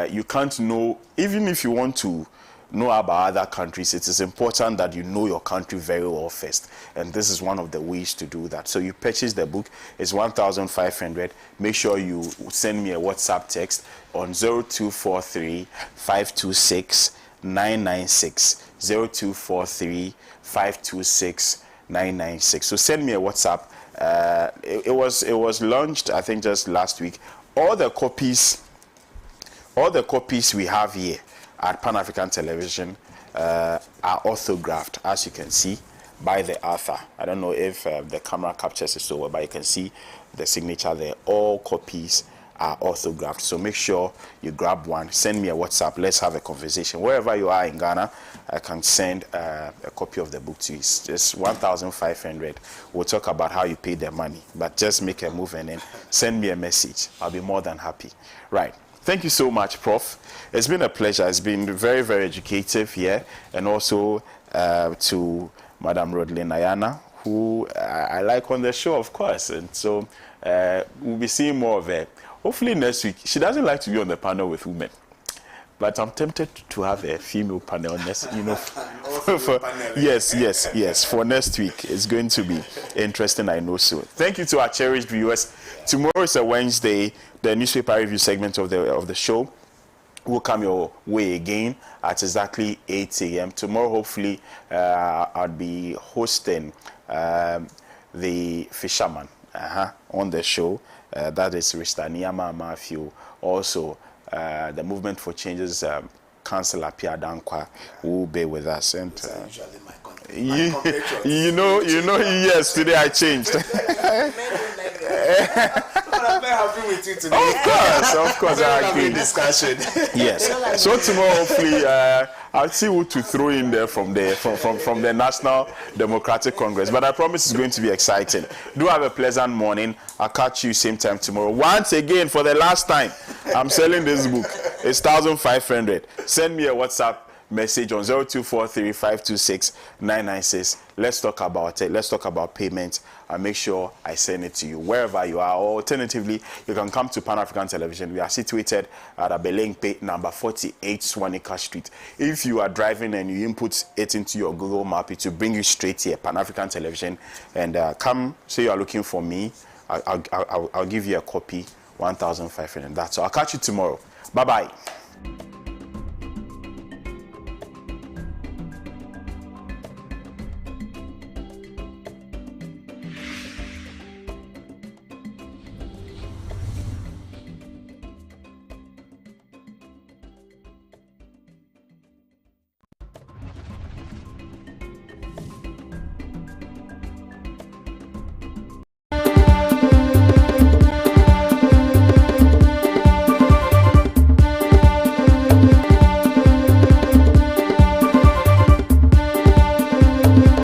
You can't know, even if you want to know about other countries, it is important that you know your country very well first, and this is one of the ways to do that. So you purchase the book. It's 1,500. Make sure you send me a WhatsApp text on 0243 526 996 0243 526 996. So send me a WhatsApp. It was launched, I think, just last week. All the copies we have here at Pan African Television are orthographed, as you can see, by the author. I don't know if the camera captures it so well, but you can see the signature there. All copies are orthographed. So make sure you grab one. Send me a WhatsApp. Let's have a conversation. Wherever you are in Ghana, I can send a copy of the book to you. It's just 1,500. We'll talk about how you pay the money, but just make a move and then send me a message. I'll be more than happy. Right. Thank you so much, Prof. It's been a pleasure. It's been very, very educative here. And also to Madam Rodlin Ayana, who I like on the show, of course. And so we'll be seeing more of her. Hopefully next week. She doesn't like to be on the panel with women, but I'm tempted to have a female panel next, yes, for next week. It's going to be interesting, I know so. Thank you to our cherished viewers. Tomorrow is a Wednesday. The newspaper review segment of the show will come your way again at exactly 8 a.m. Tomorrow, hopefully, I'll be hosting the fisherman on the show. That is Mr. Niyama Matthew. Also, the Movement for Change's Councillor Pierre Dankwa will be with us. And Usually my you know, yes, today I changed. I'm very happy with you today. Of course, I agree. Discussion. Yes. So tomorrow, hopefully, I'll see who to throw in there from the National Democratic Congress. But I promise it's going to be exciting. Do have a pleasant morning. I'll catch you same time tomorrow. Once again, for the last time, I'm selling this book. It's 1,500. Send me a WhatsApp message on 0243526996. Let's talk about it. Let's talk about payment. I'll make sure I send it to you wherever you are. Or alternatively, you can come to Pan African Television. We are situated at Abelengpe, number 48 Swanika Street. If you are driving and you input it into your Google map, it will bring you straight here, Pan African Television. And come say you are looking for me. I'll give you a copy, 1,500. That's all. I'll catch you tomorrow. Bye-bye.